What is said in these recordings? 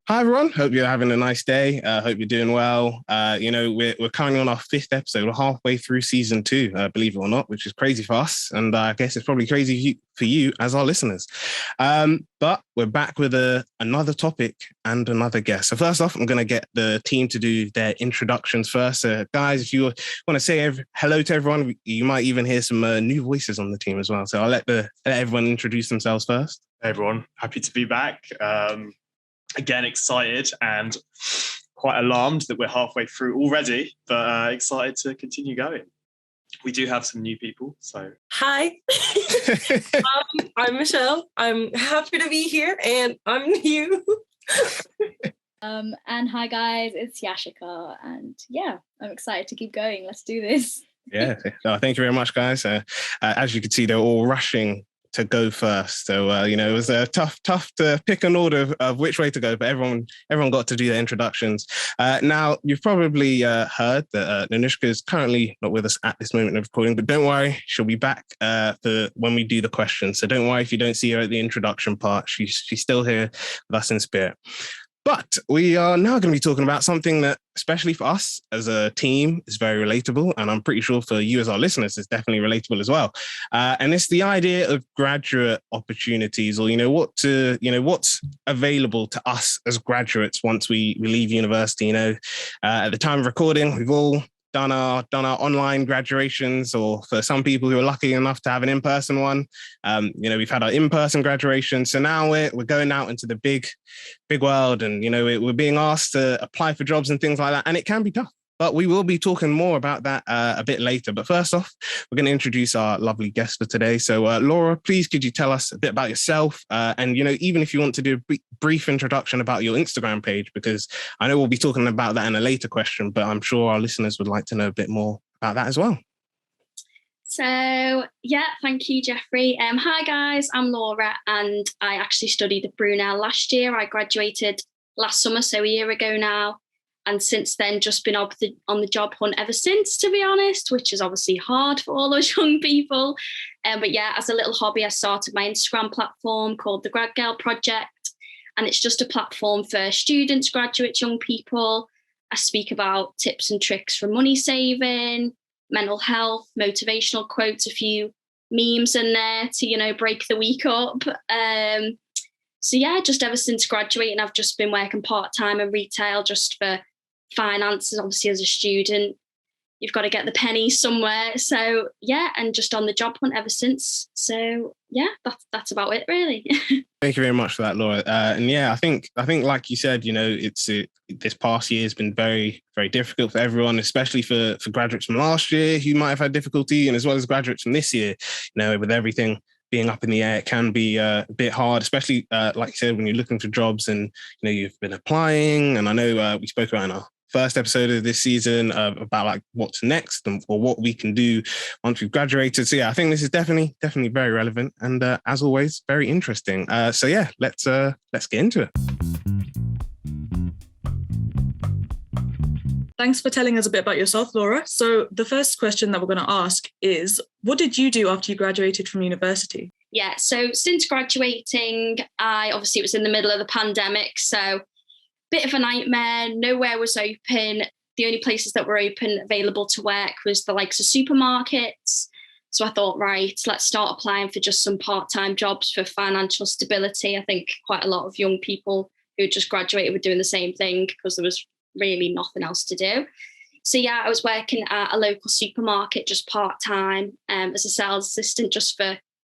Hi everyone. Hope you're having a nice day. Hope you're doing well. We're currently on our fifth episode. We're halfway through season two, believe it or not, which is crazy for us, and I guess it's probably crazy for you as our listeners. But we're back with another topic and another guest. So first off, I'm going to get the team to do their introductions first. Guys, if you want to say hello to everyone, you might even hear some new voices on the team as well. So I'll let everyone introduce themselves first. Hey everyone, happy to be back. Again, excited and quite alarmed that we're halfway through already, but excited to continue going. We do have some new people, so. Hi, I'm Michelle. I'm happy to be here and I'm new. And hi guys, it's Yashika, and yeah, I'm excited to keep going. Let's do this. Yeah, thank you very much, guys. As you can see, they're all rushing to go first. So, it was tough to pick an order of which way to go, but everyone got to do their introductions. Now, you've probably heard that Nanushka is currently not with us at this moment of recording, but don't worry, she'll be back for when we do the questions. So don't worry if you don't see her at the introduction part. She's still here with us in spirit. But we are now going to be talking about something that, especially for us as a team, is very relatable. And I'm pretty sure for you as our listeners, it's definitely relatable as well. And it's the idea of graduate opportunities, or, what's available to us as graduates once we leave university. At the time of recording, we've all done our online graduations, or for some people who are lucky enough to have an in-person one, we've had our in-person graduation. So now we're going out into the big world, and we're being asked to apply for jobs and things like that, and it can be tough. But we will be talking more about that a bit later. But first off, we're going to introduce our lovely guest for today. So Laura, please could you tell us a bit about yourself? And, even if you want to do a brief introduction about your Instagram page, because I know we'll be talking about that in a later question, but I'm sure our listeners would like to know a bit more about that as well. So, yeah, thank you, Jeffrey. Hi, guys, I'm Laura, and I actually studied at Brunel last year. I graduated last summer, so a year ago now. And since then, just been on the job hunt ever since, to be honest, which is obviously hard for all those young people. But yeah, as a little hobby, I started my Instagram platform called the Grad Girl Project. And it's just a platform for students, graduates, young people. I speak about tips and tricks for money saving, mental health, motivational quotes, a few memes in there to, break the week up. So yeah, just ever since graduating, I've just been working part-time in retail just for finances. Obviously, as a student, you've got to get the pennies somewhere. So yeah, and just on the job hunt ever since. So yeah, that's about it, really. Thank you very much for that, Laura. And yeah, I think like you said, this past year has been very, very difficult for everyone, especially for graduates from last year who might have had difficulty, and as well as graduates from this year. With everything being up in the air, it can be a bit hard, especially like you said, when you're looking for jobs and you've been applying. And I know we spoke about in our first episode of this season about like what's next or what we can do once we've graduated. So yeah, I think this is definitely very relevant and as always, very interesting. So yeah, let's get into it. Thanks for telling us a bit about yourself, Laura. So the first question that we're going to ask is, what did you do after you graduated from university? Yeah, so since graduating, it was in the middle of the pandemic, so bit of a nightmare. Nowhere was open. The only places that were open available to work was the likes of supermarkets. So I thought, right, let's start applying for just some part-time jobs for financial stability. I think quite a lot of young people who just graduated were doing the same thing because there was really nothing else to do. So yeah, I was working at a local supermarket just part-time as a sales assistant just for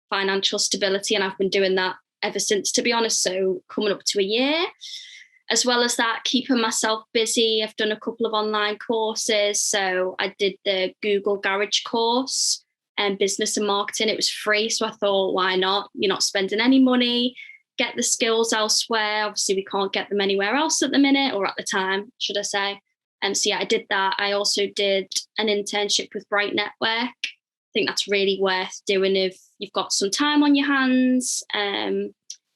financial stability. And I've been doing that ever since, to be honest. So coming up to a year. As well as that, keeping myself busy, I've done a couple of online courses. So I did the Google Garage course and business and marketing. It was free. So I thought, why not? You're not spending any money, get the skills elsewhere. Obviously, we can't get them anywhere else at the minute, or at the time, should I say. So yeah, I did that. I also did an internship with Bright Network. I think that's really worth doing if you've got some time on your hands.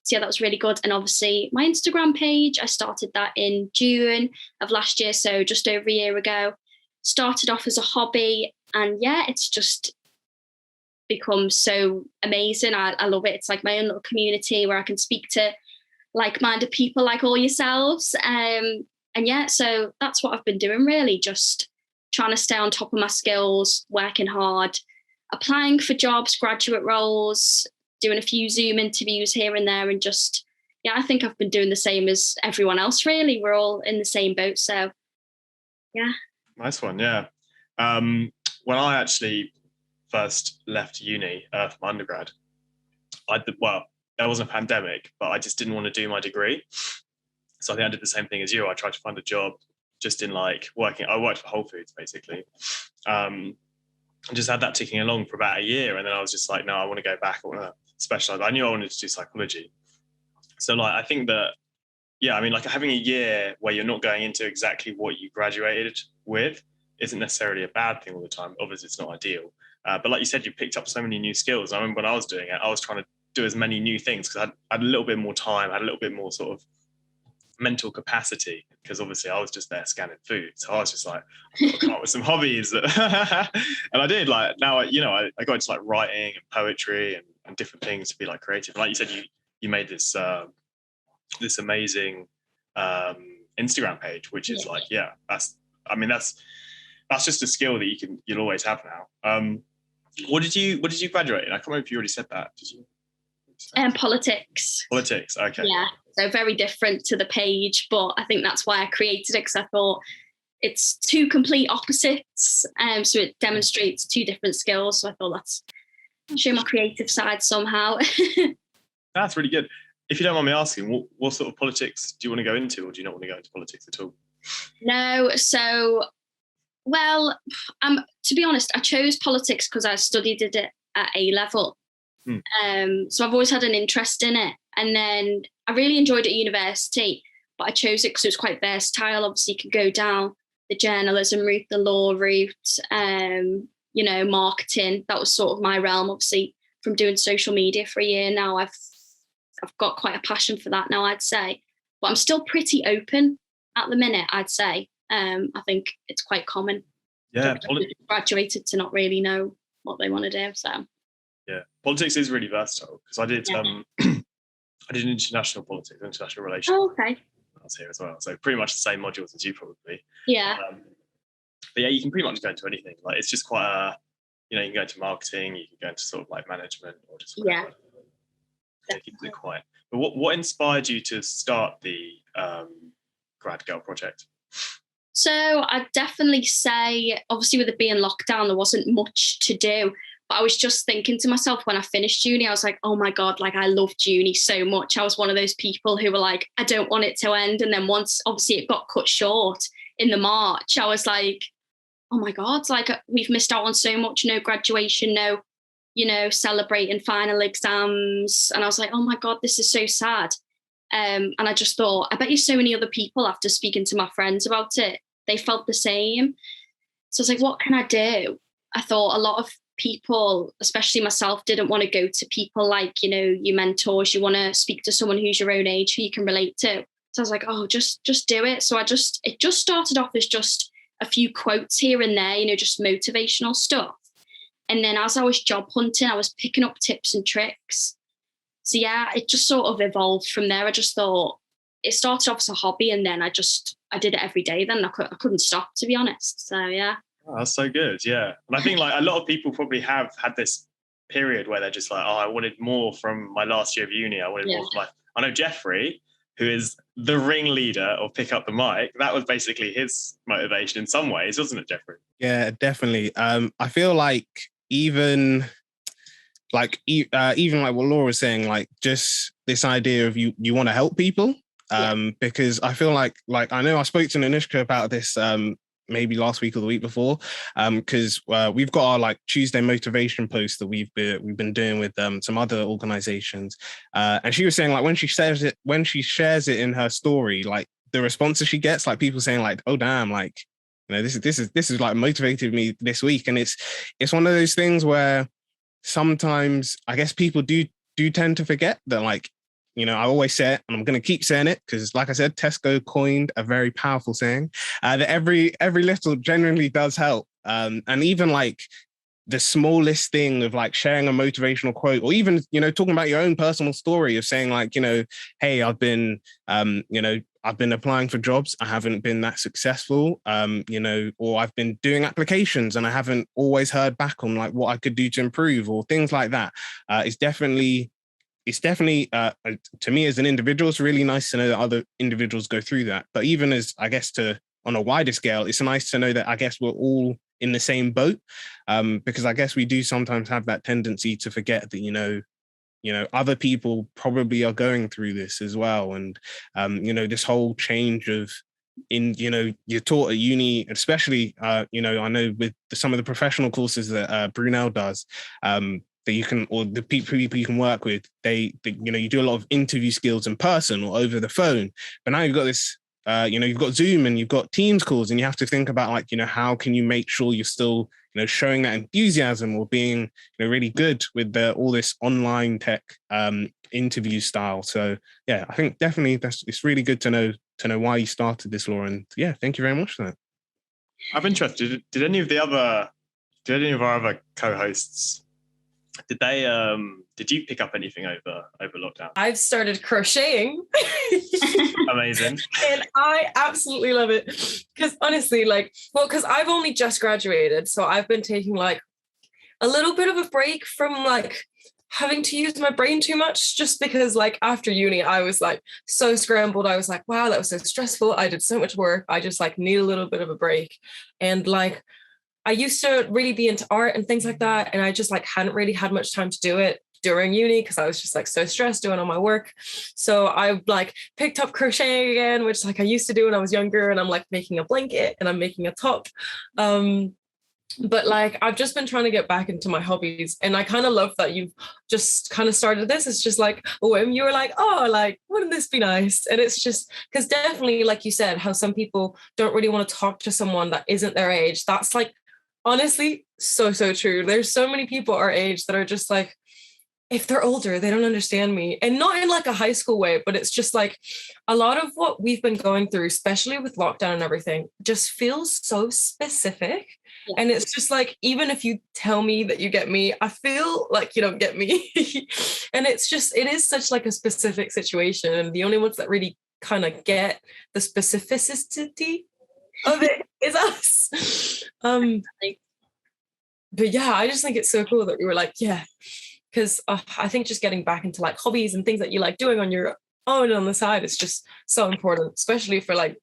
So yeah, that was really good. And obviously my Instagram page, I started that in June of last year. So just over a year ago, started off as a hobby. And yeah, it's just become so amazing. I love it. It's like my own little community where I can speak to like-minded people like all yourselves. And yeah, so that's what I've been doing really, just trying to stay on top of my skills, working hard, applying for jobs, graduate roles, doing a few Zoom interviews here and there, and just, yeah, I think I've been doing the same as everyone else really. We're all in the same boat. So yeah. Nice one, yeah. When I actually first left uni for my undergrad, there wasn't a pandemic, but I just didn't want to do my degree. So I think I did the same thing as you. I tried to find a job just in like working. I worked for Whole Foods basically. I just had that ticking along for about a year. And then I was just like, no, I want to go back. I want to specialize. I knew I wanted to do psychology. So like, I think that, yeah, I mean, like having a year where you're not going into exactly what you graduated with isn't necessarily a bad thing all the time. Obviously, it's not ideal. But like you said, you picked up so many new skills. I remember when I was doing it, I was trying to do as many new things because I had a little bit more time, I had a little bit more sort of mental capacity, because obviously I was just there scanning food. So I was just like, I've got to come up with some hobbies. And I did. Like now, I got into like writing and poetry and different things to be like creative. And like you said, you made this this amazing Instagram page, which is like, yeah, that's just a skill that you'll always have now. What did you graduate in? I can't remember if you already said that. Did you? Politics. Politics, okay. Yeah, so very different to the page, but I think that's why I created it, because I thought it's two complete opposites. So it demonstrates two different skills. So I thought let's show my creative side somehow. That's really good. If you don't mind me asking, what sort of politics do you want to go into, or do you not want to go into politics at all? No, so, well, to be honest, I chose politics because I studied it at A level. So I've always had an interest in it. And then I really enjoyed it at university, but I chose it because it was quite versatile. Obviously, you could go down the journalism route, the law route, marketing. That was sort of my realm, obviously, from doing social media for a year now. I've got quite a passion for that now, I'd say. But I'm still pretty open at the minute, I'd say. I think it's quite common. Yeah. Graduated to not really know what they want to do. So yeah, politics is really versatile, because I did I did international politics, international relations. Oh, okay. I was here as well, so pretty much the same modules as you probably. Yeah. But yeah, you can pretty much go into anything. Like it's just quite you can go into marketing, you can go into sort of like management, or just whatever. Yeah. You can do quite. But what inspired you to start the Grad Girl project? So I'd definitely say, obviously with it being lockdown, there wasn't much to do. But I was just thinking to myself when I finished uni, I was like, oh my God, like I loved uni so much. I was one of those people who were like, I don't want it to end. And then once obviously it got cut short in the March, I was like, oh my God, like we've missed out on so much, no graduation, no, celebrating final exams. And I was like, oh my God, this is so sad. And I just thought, I bet you so many other people, after speaking to my friends about it, they felt the same. So I was like, what can I do? I thought a lot of people, especially myself, didn't want to go to people like, your mentors. You want to speak to someone who's your own age, who you can relate to. So I was like, oh, just do it. So it just started off as just a few quotes here and there, just motivational stuff. And then as I was job hunting, I was picking up tips and tricks. So yeah, it just sort of evolved from there. I just thought it started off as a hobby, and then I did it every day. Then I couldn't stop, to be honest. So yeah. Oh, that's so good. Yeah. And I think like a lot of people probably have had this period where they're just like, oh, I wanted more from my last year of uni. I wanted more from life. I know Jeffrey, who is the ringleader of Pick Up the Mic, that was basically his motivation in some ways, wasn't it, Jeffrey? Yeah, definitely. I feel like even like what Laura was saying, like just this idea of you want to help people, because I feel like I know I spoke to Anushka about this maybe last week or the week before, because we've got our like Tuesday motivation post that we've been doing with some other organizations, and she was saying like when she shares it in her story, like the responses she gets, like people saying like, oh damn, like this is like motivated me this week. And it's one of those things where sometimes I guess people do tend to forget that, like, I always say it, and I'm going to keep saying it because, like I said, Tesco coined a very powerful saying that every little genuinely does help. And even like the smallest thing of like sharing a motivational quote, or even, you know, talking about your own personal story of saying like, you know, hey, I've been applying for jobs. I haven't been that successful, you know, or I've been doing applications and I haven't always heard back on like what I could do to improve or things like that. It's definitely to me as an individual, it's really nice to know that other individuals go through that. But even as, I guess, on a wider scale, it's nice to know that I guess we're all in the same boat, because I guess we do sometimes have that tendency to forget that, you know, other people probably are going through this as well. And, you know, this whole change of, you know, you're taught at uni, especially, you know, I know with some of the professional courses that Brunel does, that you can, or the people you can work with, they, you know, you do a lot of interview skills in person or over the phone, but now you've got this, you know, you've got Zoom and you've got Teams calls, and you have to think about like, you know, how can you make sure you're still, you know, showing that enthusiasm or being, you know, really good with all this online tech interview style. So yeah, I think definitely it's really good to know why you started this, Laura. And yeah, thank you very much for that. I'm interested. Did any of our other co-hosts, did you pick up anything over lockdown? I've started crocheting. Amazing. And I absolutely love it. Because honestly, because I've only just graduated, so I've been taking like a little bit of a break from like having to use my brain too much, just because like after uni, I was like so scrambled. I was like, wow, that was so stressful. I did so much work. I just like need a little bit of a break. And like, I used to really be into art and things like that. And I just like hadn't really had much time to do it during uni because I was just like so stressed doing all my work. So I like picked up crocheting again, which like I used to do when I was younger. And I'm like making a blanket and I'm making a top. But like, I've just been trying to get back into my hobbies. And I kind of love that you've just kind of started this. It's just like, when you were like, oh, like, wouldn't this be nice? And it's just, because definitely, like you said, how some people don't really want to talk to someone that isn't their age. That's like, honestly, so true. There's so many people our age that are just like, if they're older, they don't understand me. And not in like a high school way, but it's just like a lot of what we've been going through, especially with lockdown and everything, just feels so specific. Yeah. And it's just like, even if you tell me that you get me, I feel like you don't get me. And it is such like a specific situation. And the only ones that really kind of get the specificity of it is us. But yeah, I just think it's so cool that we were like, yeah, because I think just getting back into like hobbies and things that you like doing on your own on the side is just so important, especially for like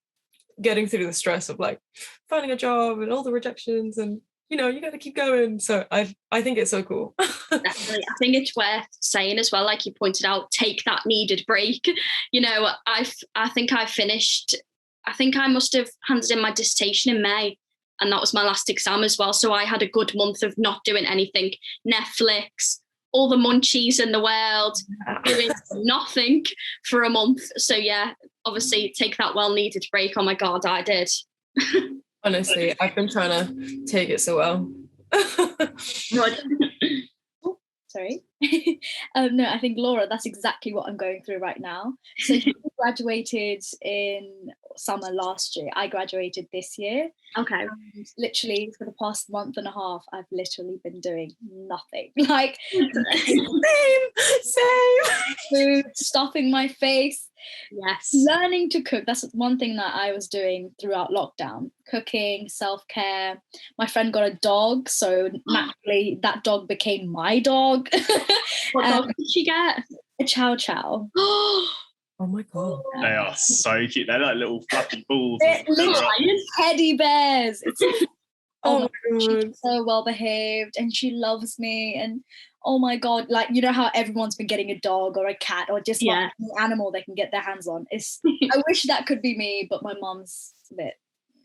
getting through the stress of like finding a job and all the rejections, and you know, you got to keep going. So I think it's so cool. Definitely. I think it's worth saying as well, like you pointed out, take that needed break. You know, I think I must have handed in my dissertation in May, and that was my last exam as well. So I had a good month of not doing anything. Netflix, all the munchies in the world, doing nothing for a month. So yeah, obviously take that well-needed break. Oh my God, I did. Honestly, I've been trying to take it so well. Sorry. No, I think Laura, that's exactly what I'm going through right now. So you graduated in summer last year. I graduated this year. Okay. And literally for the past month and a half, I've literally been doing nothing. Like same. Food, stuffing my face. Yes. Learning to cook. That's one thing that I was doing throughout lockdown. Cooking, self-care. My friend got a dog, so naturally that dog became my dog. What dog did she get? A Chow Chow. Oh my God. They are so cute. They're like little fluffy balls. They're little teddy bears. Oh my God. So well behaved, and she loves me. And oh my God, like, you know how everyone's been getting a dog or a cat or just like an animal they can get their hands on. I wish that could be me, but my mom's a bit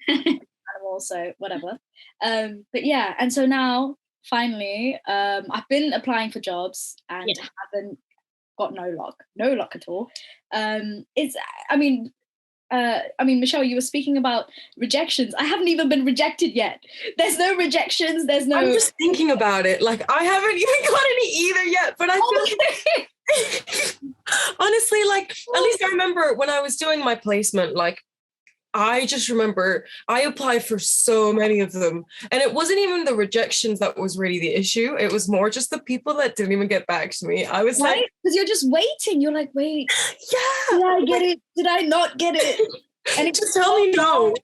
animal, so whatever. But yeah, and so now finally, I've been applying for jobs and haven't got no luck at all. Michelle, you were speaking about rejections. I haven't even been rejected yet. There's no rejections. There's no. I'm just thinking about it. Like, I haven't even got any either yet. But I feel honestly, like, at least I remember when I was doing my placement, like, I just remember I applied for so many of them. And it wasn't even the rejections that was really the issue. It was more just the people that didn't even get back to me. I was Right? like, Because you're just waiting. You're like, wait, yeah. did I get it? Did I not get it? And it Just tell me no.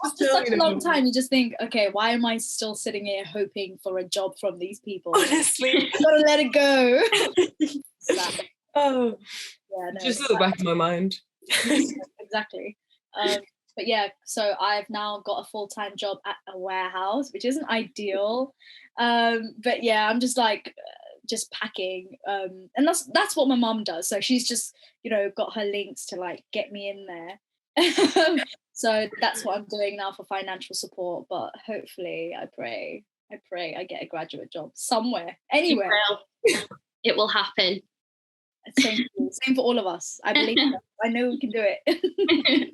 After such a long time, you just think, okay, why am I still sitting here hoping for a job from these people? Honestly. I gotta let it go. Oh, Yeah, no, just at the back of my mind. exactly. But yeah, so I've now got a full-time job at a warehouse, which isn't ideal. But yeah, I'm just like just packing. And that's what my mom does. So she's just, got her links to like get me in there. So that's what I'm doing now for financial support. But hopefully, I pray I get a graduate job somewhere, anywhere. It will happen. Same for all of us. I believe that. I know we can do it.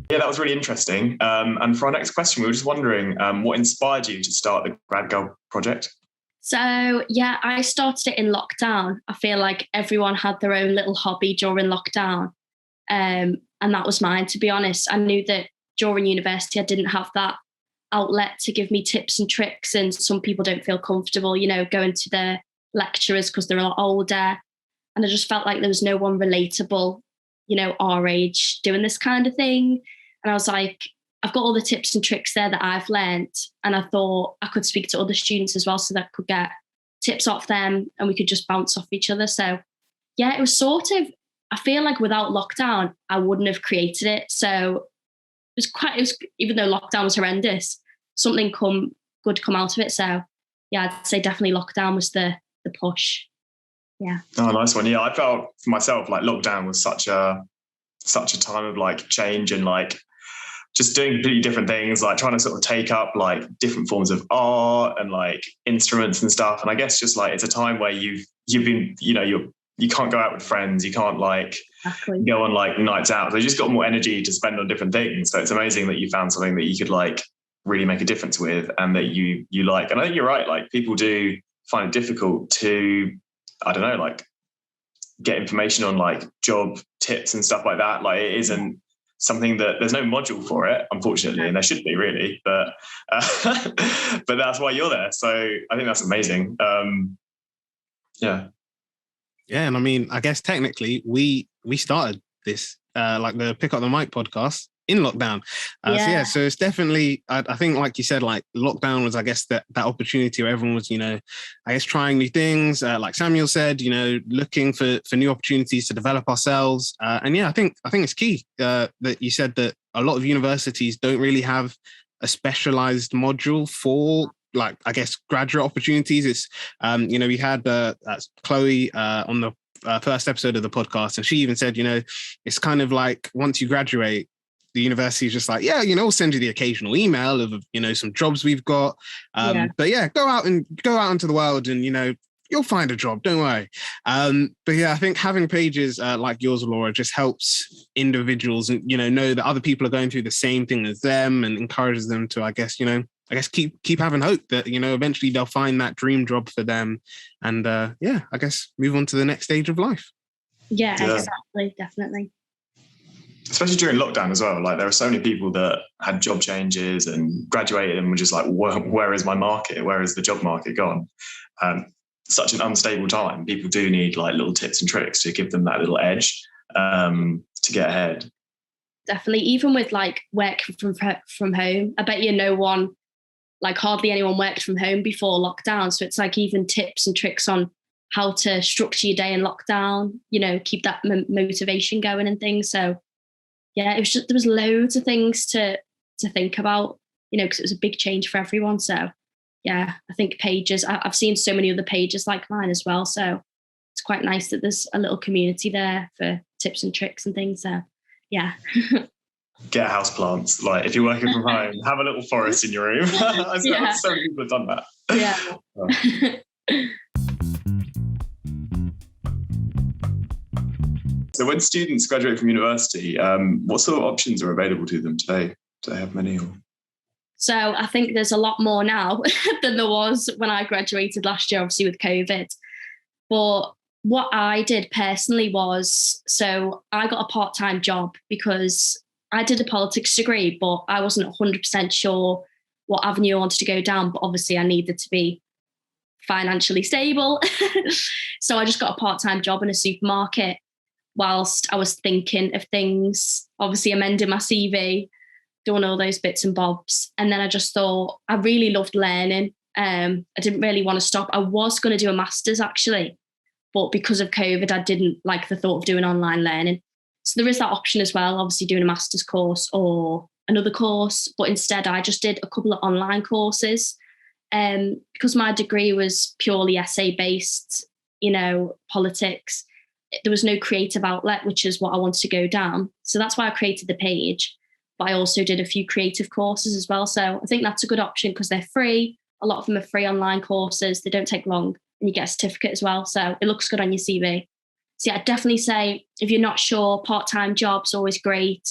Yeah, that was really interesting. And for our next question, we were just wondering what inspired you to start the Grad Girl project? So, yeah, I started it in lockdown. I feel like everyone had their own little hobby during lockdown. And that was mine, to be honest. I knew that during university, I didn't have that outlet to give me tips and tricks. And some people don't feel comfortable, going to their lecturers because they're a lot older. And I just felt like there was no one relatable, our age doing this kind of thing. And I was like, I've got all the tips and tricks there that I've learned. And I thought I could speak to other students as well so that I could get tips off them and we could just bounce off each other. So yeah, it was sort of, I feel like without lockdown, I wouldn't have created it. So it was even though lockdown was horrendous, something good come out of it. So yeah, I'd say definitely lockdown was the push. Yeah. Oh, nice one. Yeah, I felt for myself like lockdown was such a time of like change and like just doing completely different things, like trying to sort of take up like different forms of art and like instruments and stuff. And I guess just like it's a time where you've been, you can't go out with friends, you can't like go on like nights out. So you just got more energy to spend on different things. So it's amazing that you found something that you could like really make a difference with and that you like. And I think you're right, like people do find it difficult to, I don't know, like get information on like job tips and stuff like that. Like it isn't something that there's no module for it, unfortunately, and there should be really, but that's why you're there. So I think that's amazing. Yeah. And I mean, I guess technically we started this like the Pick Up the Mic podcast in lockdown. So it's definitely, I think, like you said, like lockdown was, I guess, that opportunity where everyone was, I guess, trying new things. Like Samuel said, looking for new opportunities to develop ourselves. And yeah, I think it's key that you said that a lot of universities don't really have a specialized module for, like, I guess, graduate opportunities. It's, we had Chloe on the first episode of the podcast, and she even said, it's kind of like once you graduate, the university is just like, we'll send you the occasional email of, some jobs we've got. But yeah, go out into the world and, you'll find a job, don't worry. But yeah, I think having pages like yours, Laura, just helps individuals, know that other people are going through the same thing as them and encourages them to, I guess, keep having hope that, eventually they'll find that dream job for them. And I guess move on to the next stage of life. Yeah, exactly. Definitely. Especially during lockdown as well. Like there are so many people that had job changes and graduated and were just like, where is my market? Where is the job market gone? Such an unstable time. People do need like little tips and tricks to give them that little edge to get ahead. Definitely. Even with like work from home, I bet no one, like hardly anyone worked from home before lockdown. So it's like even tips and tricks on how to structure your day in lockdown, keep that motivation going and things. So yeah, it was just, there was loads of things to think about, because it was a big change for everyone. So yeah, I think pages, I've seen so many other pages like mine as well. So it's quite nice that there's a little community there for tips and tricks and things. So yeah. Get houseplants. Like if you're working from home, have a little forest in your room. So many people have done that. Yeah. So when students graduate from university, what sort of options are available to them today? Do they have many? Or? So I think there's a lot more now than there was when I graduated last year, obviously with COVID. But what I did personally was, so I got a part-time job because I did a politics degree, but I wasn't 100% sure what avenue I wanted to go down. But obviously I needed to be financially stable. So I just got a part-time job in a supermarket whilst I was thinking of things, obviously amending my CV, doing all those bits and bobs. And then I just thought I really loved learning. I didn't really want to stop. I was going to do a master's actually, but because of COVID, I didn't like the thought of doing online learning. So there is that option as well, obviously doing a master's course or another course, but instead I just did a couple of online courses. Because my degree was purely essay based, politics, there was no creative outlet, which is what I wanted to go down. So that's why I created the page. But I also did a few creative courses as well. So I think that's a good option because they're free. A lot of them are free online courses. They don't take long and you get a certificate as well. So it looks good on your CV. So yeah, I'd definitely say if you're not sure, part-time job's always great.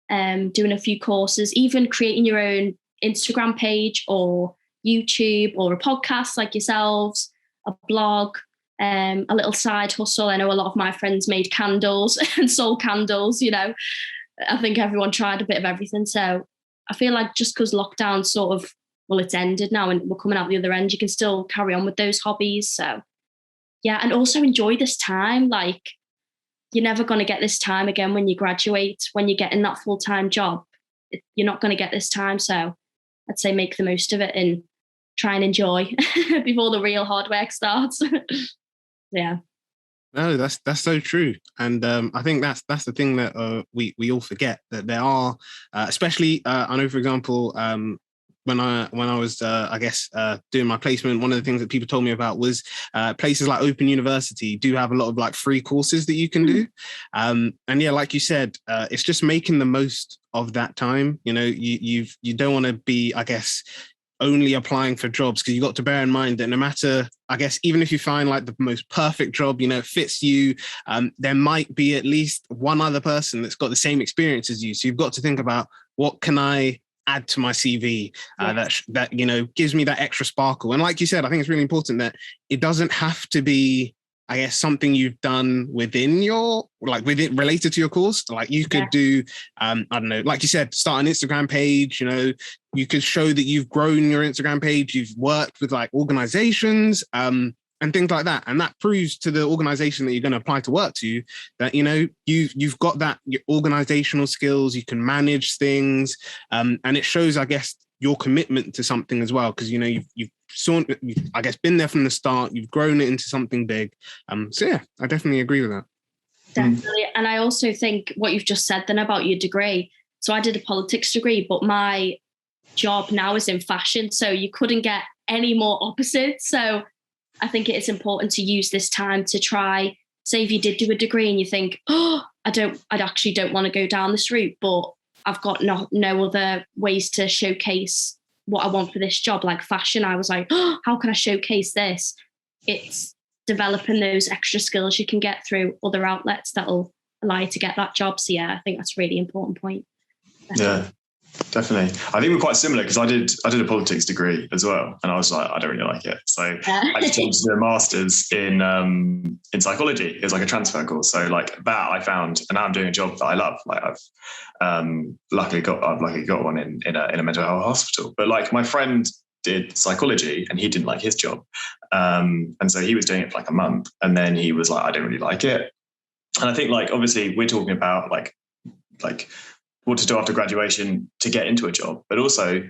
Doing a few courses, even creating your own Instagram page or YouTube or a podcast like yourselves, a blog, a little side hustle. I know a lot of my friends made candles and sold candles, I think everyone tried a bit of everything. So I feel like just because lockdown it's ended now and we're coming out the other end, you can still carry on with those hobbies. So yeah, and also enjoy this time. Like you're never going to get this time again when you graduate, when you get in that full-time job. You're not going to get this time. So I'd say make the most of it and try and enjoy before the real hard work starts. Yeah. No, that's so true, and I think that's the thing that we all forget, that there are, especially I know, for example, when I was doing my placement, one of the things that people told me about was places like Open University do have a lot of like free courses that you can do, and yeah, like you said, it's just making the most of that time. You don't want to be, I guess, only applying for jobs, because you got to bear in mind that no matter, I guess, even if you find like the most perfect job, fits you, there might be at least one other person that's got the same experience as you. So you've got to think about, what can I add to my CV that gives me that extra sparkle. And like you said, I think it's really important that it doesn't have to be, I guess, something you've done within related to your course. Like you could do, I don't know, like you said, start an Instagram page. You could show that you've grown your Instagram page. You've worked with like organizations and things like that. And that proves to the organization that you're going to apply to work to that, you've got that organizational skills. You can manage things. And it shows, I guess, your commitment to something as well. Because, you've I guess, been there from the start. You've grown it into something big. So yeah, I definitely agree with that. Definitely. And I also think what you've just said then about your degree. So I did a politics degree, but my job now is in fashion. So you couldn't get any more opposite. So I think it is important to use this time to try, say if you did do a degree and you think, I actually don't want to go down this route, but I've got no other ways to showcase what I want for this job, like fashion. I was like, how can I showcase this? It's developing those extra skills you can get through other outlets that'll allow you to get that job. So yeah, I think that's a really important point. Yeah, definitely. I think we're quite similar because I did a politics degree as well, and I was like, I don't really like it, so I just wanted to do a master's in psychology. It was like a transfer course, so like that I found, and now I'm doing a job that I love. Like I've luckily got one in a mental health hospital. But like my friend did psychology and he didn't like his job, and so he was doing it for like a month, and then he was like, I don't really like it. And I think like obviously we're talking about like what to do after graduation to get into a job. But also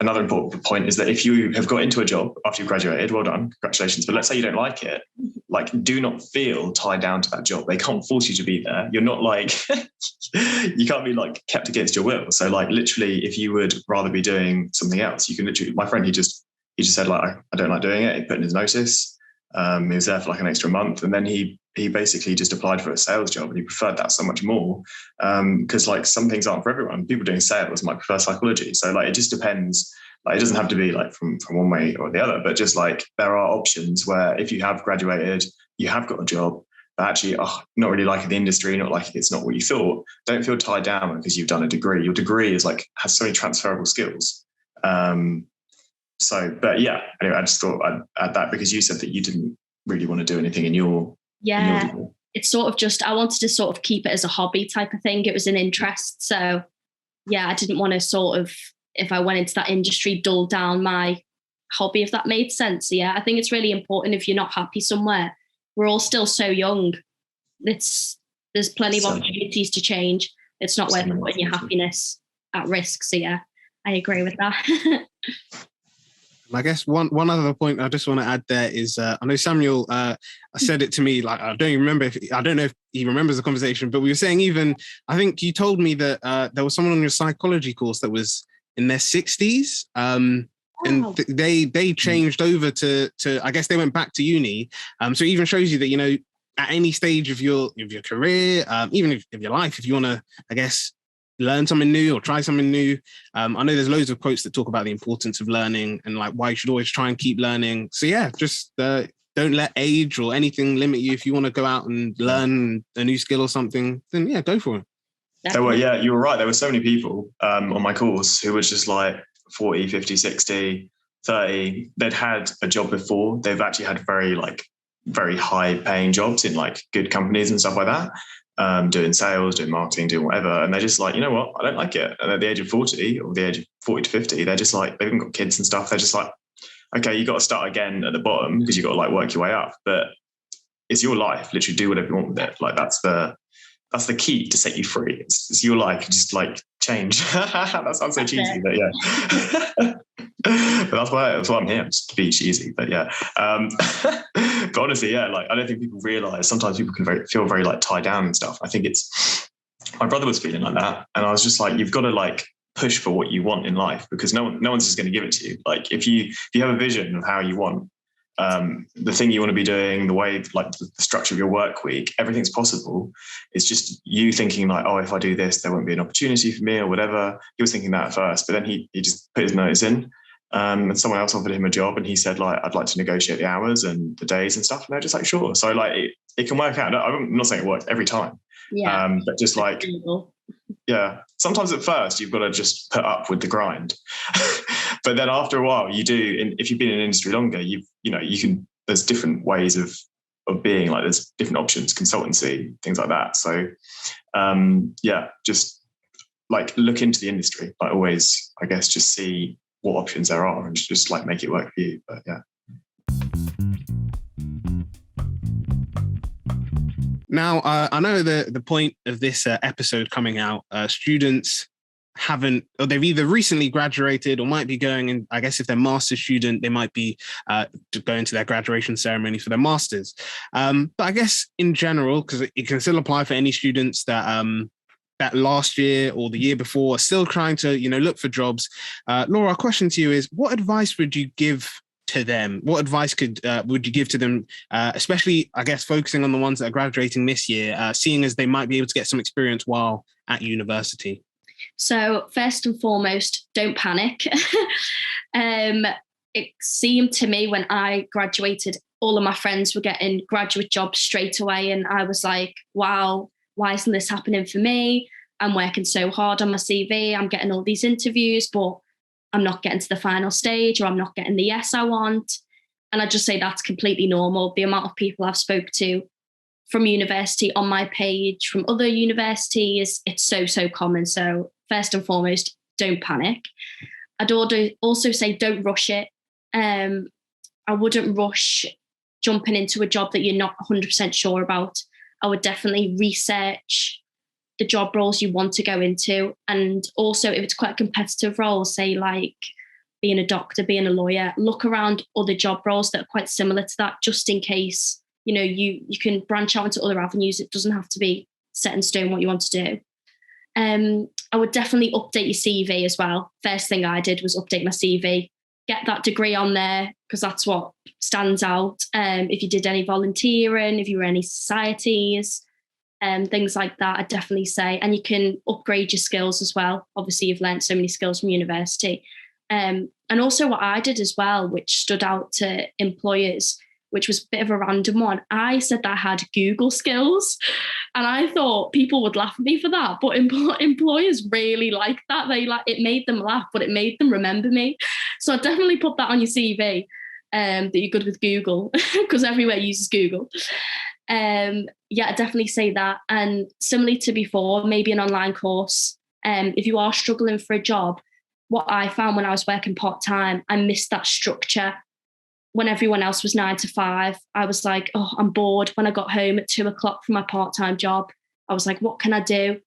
another important point is that if you have got into a job after you've graduated, well done, congratulations. But let's say you don't like it, like do not feel tied down to that job. They can't force you to be there. You're not like, you can't be like kept against your will. So like literally, if you would rather be doing something else, you can literally, my friend, he just said like, I don't like doing it. He put in his notice. He was there for like an extra month, and then he basically just applied for a sales job, and he preferred that so much more because like some things aren't for everyone. People doing sales might prefer psychology, so like it just depends. Like it doesn't have to be like from one way or the other, but just like there are options where if you have graduated, you have got a job, but actually not really liking the industry, not like it's not what you thought. Don't feel tied down because you've done a degree. Your degree is like has so many transferable skills. So, but yeah, anyway, I just thought I'd add that because you said that you didn't really want to do anything in your Yeah, it's sort of just, I wanted to sort of keep it as a hobby type of thing. It was an interest. So yeah, I didn't want to sort of, if I went into that industry, dull down my hobby, if that made sense. So, yeah, I think it's really important if you're not happy somewhere. We're all still so young. There's plenty of opportunities to change. It's not worth putting your happiness at risk. So yeah, I agree with that. I guess one other point I just want to add there is I know Samuel said it to me, like I don't know if he remembers the conversation, but we were saying, even I think you told me that there was someone on your psychology course that was in their 60s. And they changed over to I guess they went back to uni. So it even shows you that, you know, at any stage of your career, even of your life, if you want to, I guess, learn something new or try something new. I know there's loads of quotes that talk about the importance of learning and like why you should always try and keep learning. So yeah, just don't let age or anything limit you. If you want to go out and learn a new skill or something, then yeah, go for it. Yeah, you were right. There were so many people on my course who was just like 40, 50, 60, 30. They'd had a job before. They've actually had very high paying jobs in like good companies and stuff like that, doing sales, doing marketing, doing whatever. And they're just like, you know what, I don't like it. And at the age of 40 or the age of 40 to 50, they're just like, they've even got kids and stuff. They're just like, okay, you got to start again at the bottom because you got to like work your way up. But it's your life. Literally do whatever you want with it. Like that's the key to set you free. It's your life. Just like change. That sounds so cheesy, but yeah. But that's why I'm here, just to be cheesy. But yeah. But honestly, yeah, like I don't think people realize sometimes people can feel very like tied down and stuff. I think it's, my brother was feeling like that, and I was just like, you've got to like push for what you want in life, because no one's just going to give it to you. Like if you have a vision of how you want the thing you want to be doing, the way, like the structure of your work week, everything's possible. It's just you thinking like, oh, if I do this, there won't be an opportunity for me or whatever. He was thinking that at first, but then he just put his notice in, and someone else offered him a job, and he said like, I'd like to negotiate the hours and the days and stuff. And they're just like, sure. So like it can work out. I'm not saying it works every time, but just like, yeah, sometimes at first you've got to just put up with the grind. But then after a while you do, and if you've been in an industry longer, you can, there's different ways of being, like there's different options, consultancy, things like that. So yeah, just like look into the industry, like always, I guess, just see what options there are and just like make it work for you. But yeah. Now, I know the point of this episode coming out, students they've either recently graduated or might be going in. I guess if they're master's student, they might be going to their graduation ceremony for their masters. But I guess in general, because it can still apply for any students that last year or the year before are still trying to, look for jobs. Laura, our question to you is, what advice would you give to them? What advice would you give to them, especially, I guess, focusing on the ones that are graduating this year, seeing as they might be able to get some experience while at university? So first and foremost, don't panic. It seemed to me when I graduated, all of my friends were getting graduate jobs straight away. And I was like, wow, why isn't this happening for me? I'm working so hard on my CV. I'm getting all these interviews, but I'm not getting to the final stage, or I'm not getting the yes I want. And I just say that's completely normal. The amount of people I've spoke to from university on my page, from other universities, it's so common. So first and foremost, don't panic. I'd also say don't rush it. I wouldn't rush jumping into a job that you're not 100% sure about. I would definitely research the job roles you want to go into. And also, if it's quite a competitive role, say like being a doctor, being a lawyer, look around other job roles that are quite similar to that, just in case, you can branch out into other avenues. It doesn't have to be set in stone what you want to do. I would definitely update your CV as well. First thing I did was update my CV, get that degree on there, because that's what stands out. If you did any volunteering, if you were in any societies, things like that, I'd definitely say. And you can upgrade your skills as well. Obviously, you've learned so many skills from university. And also what I did as well, which stood out to employers, which was a bit of a random one. I said that I had Google skills, and I thought people would laugh at me for that. But employers really liked that. It made them laugh, but it made them remember me. So I definitely put that on your CV, that you're good with Google, because everywhere uses Google. Yeah, I definitely say that. And similarly to before, maybe an online course. If you are struggling for a job, what I found when I was working part-time, I missed that structure. When everyone else was 9 to 5, I was like, oh, I'm bored. When I got home at 2 o'clock from my part-time job, I was like, what can I do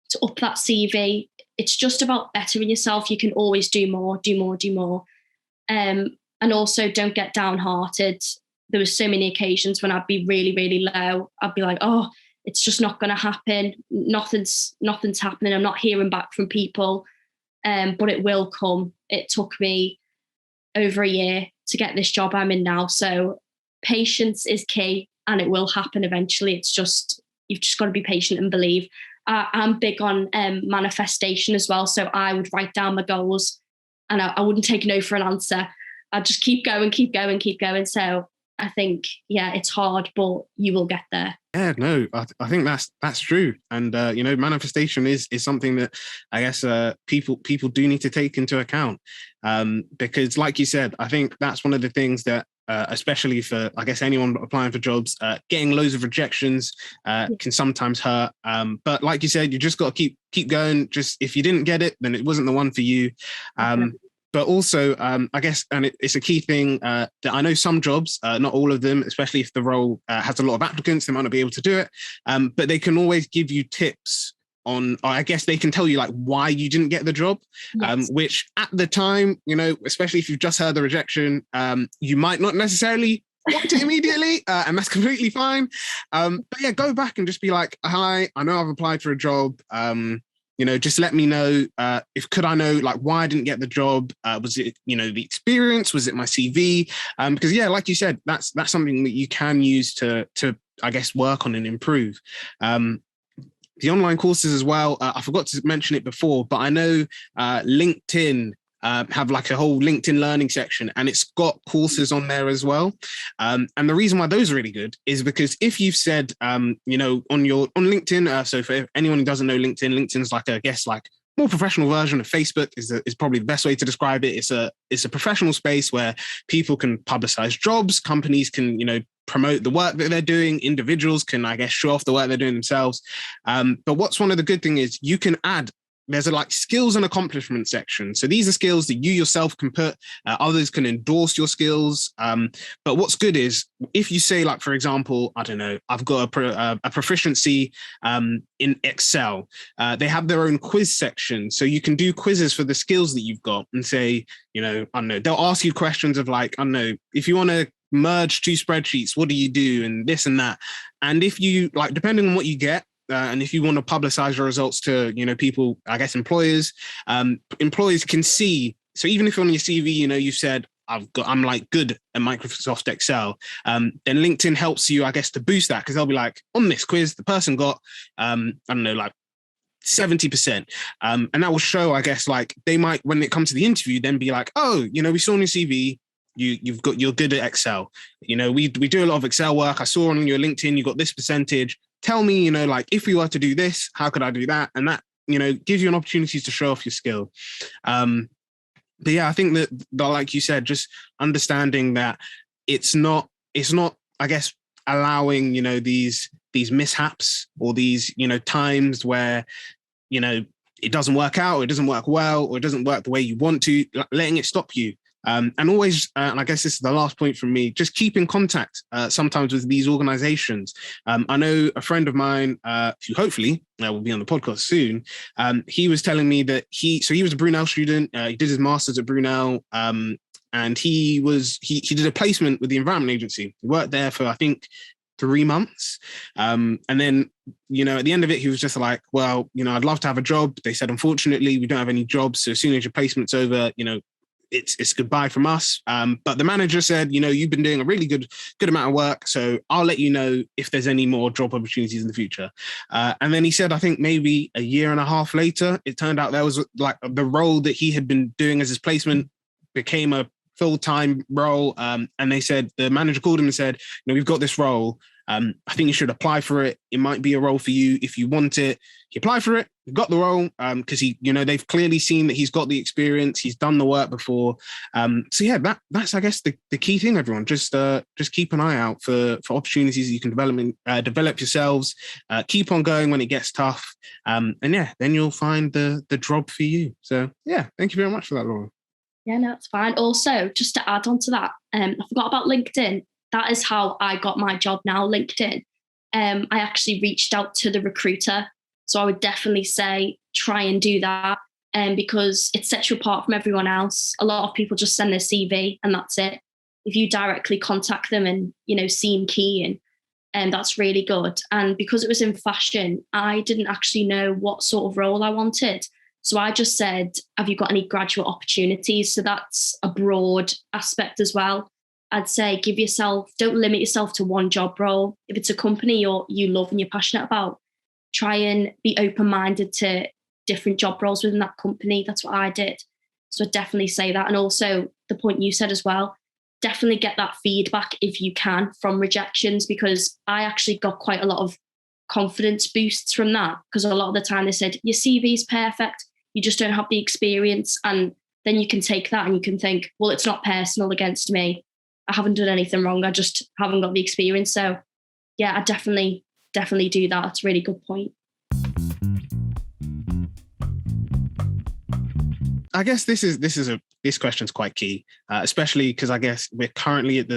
to up that CV? It's just about bettering yourself. You can always do more, do more, do more. And also don't get downhearted. There was so many occasions when I'd be really, really low. I'd be like, oh, it's just not going to happen. Nothing's happening. I'm not hearing back from people, but it will come. It took me over a year to get this job I'm in now. So patience is key, and it will happen eventually. It's just, you've just got to be patient and believe. I'm big on manifestation as well. So I would write down my goals, and I wouldn't take no for an answer. I'd just keep going, keep going, keep going. So I think, yeah, it's hard, but you will get there. Yeah, no, I think that's true. And, manifestation is something that I guess people do need to take into account. Because like you said, I think that's one of the things that, especially for, I guess, anyone applying for jobs, getting loads of rejections can sometimes hurt. But like you said, you just got to keep going. Just if you didn't get it, then it wasn't the one for you. But also, I guess, and it's a key thing that I know some jobs, not all of them, especially if the role has a lot of applicants, they might not be able to do it. But they can always give you tips on, or I guess they can tell you like why you didn't get the job, which at the time, especially if you've just heard the rejection, you might not necessarily want it immediately, and that's completely fine. But yeah, go back and just be like, hi, I know I've applied for a job. Just let me know could I know like why I didn't get the job? Was it, the experience? Was it my CV? Because yeah, like you said, that's something that you can use to I guess work on and improve. The online courses as well. I forgot to mention it before, but I know LinkedIn have like a whole LinkedIn learning section, and it's got courses on there as well. And the reason why those are really good is because if you've said, on LinkedIn, so for anyone who doesn't know LinkedIn's like, I guess, like more professional version of Facebook is probably the best way to describe it. It's a professional space where people can publicize jobs, companies can, promote the work that they're doing, individuals can, I guess, show off the work they're doing themselves. But what's one of the good thing is you can add, there's a like skills and accomplishment section. So these are skills that you yourself can put, others can endorse your skills. But what's good is if you say like, for example, I don't know, I've got a proficiency in Excel. They have their own quiz section. So you can do quizzes for the skills that you've got and say, I don't know, they'll ask you questions of like, I don't know, if you want to merge 2 spreadsheets, what do you do? And this and that. And if you like, depending on what you get, and if you want to publicize your results to, people, I guess, employers can see. So even if on your CV, you've said, I'm like good at Microsoft Excel, then LinkedIn helps you, I guess, to boost that, because they'll be like, on this quiz, the person got, I don't know, like 70%. And that will show, I guess, like they might, when it comes to the interview, then be like, oh, we saw on your CV, you're good at Excel. We do a lot of Excel work. I saw on your LinkedIn, you got this percentage. Tell me, like if we were to do this, how could I do that? And that, gives you an opportunity to show off your skill. But yeah, I think that like you said, just understanding that it's not, I guess, allowing, these mishaps or these, times where, it doesn't work out, or it doesn't work well, or it doesn't work the way you want to, letting it stop you. And always, and I guess this is the last point from me, just keep in contact sometimes with these organizations. I know a friend of mine who hopefully will be on the podcast soon. He was telling me that he was a Brunel student. He did his master's at Brunel, and he did a placement with the Environment Agency. He worked there for, I think, 3 months. And then, at the end of it, he was just like, well, I'd love to have a job. They said, unfortunately, we don't have any jobs. So as soon as your placement's over, it's goodbye from us. But the manager said, you've been doing a really good amount of work, so I'll let you know if there's any more job opportunities in the future. And then he said, I think maybe a year and a half later, it turned out there was like the role that he had been doing as his placement became a full-time role. And they said, the manager called him and said, we've got this role. I think you should apply for it. It might be a role for you if you want it. You apply for it, you've got the role, because they've clearly seen that he's got the experience, he's done the work before. So yeah, that's I guess the key thing, everyone. Just keep an eye out for opportunities that you can develop yourselves. Keep on going when it gets tough. And yeah, then you'll find the job for you. So yeah, thank you very much for that, Laura. Yeah, no, it's fine. Also, just to add on to that, I forgot about LinkedIn. That is how I got my job now, LinkedIn. I actually reached out to the recruiter. So I would definitely say try and do that, because it sets you apart from everyone else. A lot of people just send their CV and that's it. If you directly contact them and, seem keen, and that's really good. And because it was in fashion, I didn't actually know what sort of role I wanted. So I just said, have you got any graduate opportunities? So that's a broad aspect as well. I'd say don't limit yourself to one job role. If it's a company you love and you're passionate about, try and be open-minded to different job roles within that company. That's what I did. So I'd definitely say that. And also the point you said as well, definitely get that feedback if you can from rejections, because I actually got quite a lot of confidence boosts from that, because a lot of the time they said, your CV is perfect, you just don't have the experience. And then you can take that and you can think, well, it's not personal against me. I haven't done anything wrong. I just haven't got the experience. So yeah, I definitely do that. That's a really good point. I guess this question's quite key, especially because I guess we're currently at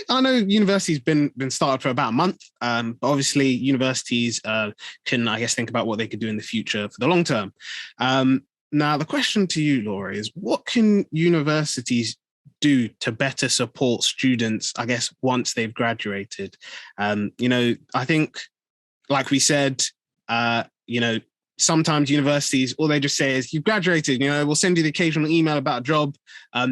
I know university's been started for about a month, but obviously universities can, I guess, think about what they could do in the future for the long term. Now, the question to you, Laura, is what can universities do to better support students, I guess, once they've graduated? I think, like we said, sometimes universities, all they just say is, you've graduated, we'll send you the occasional email about a job.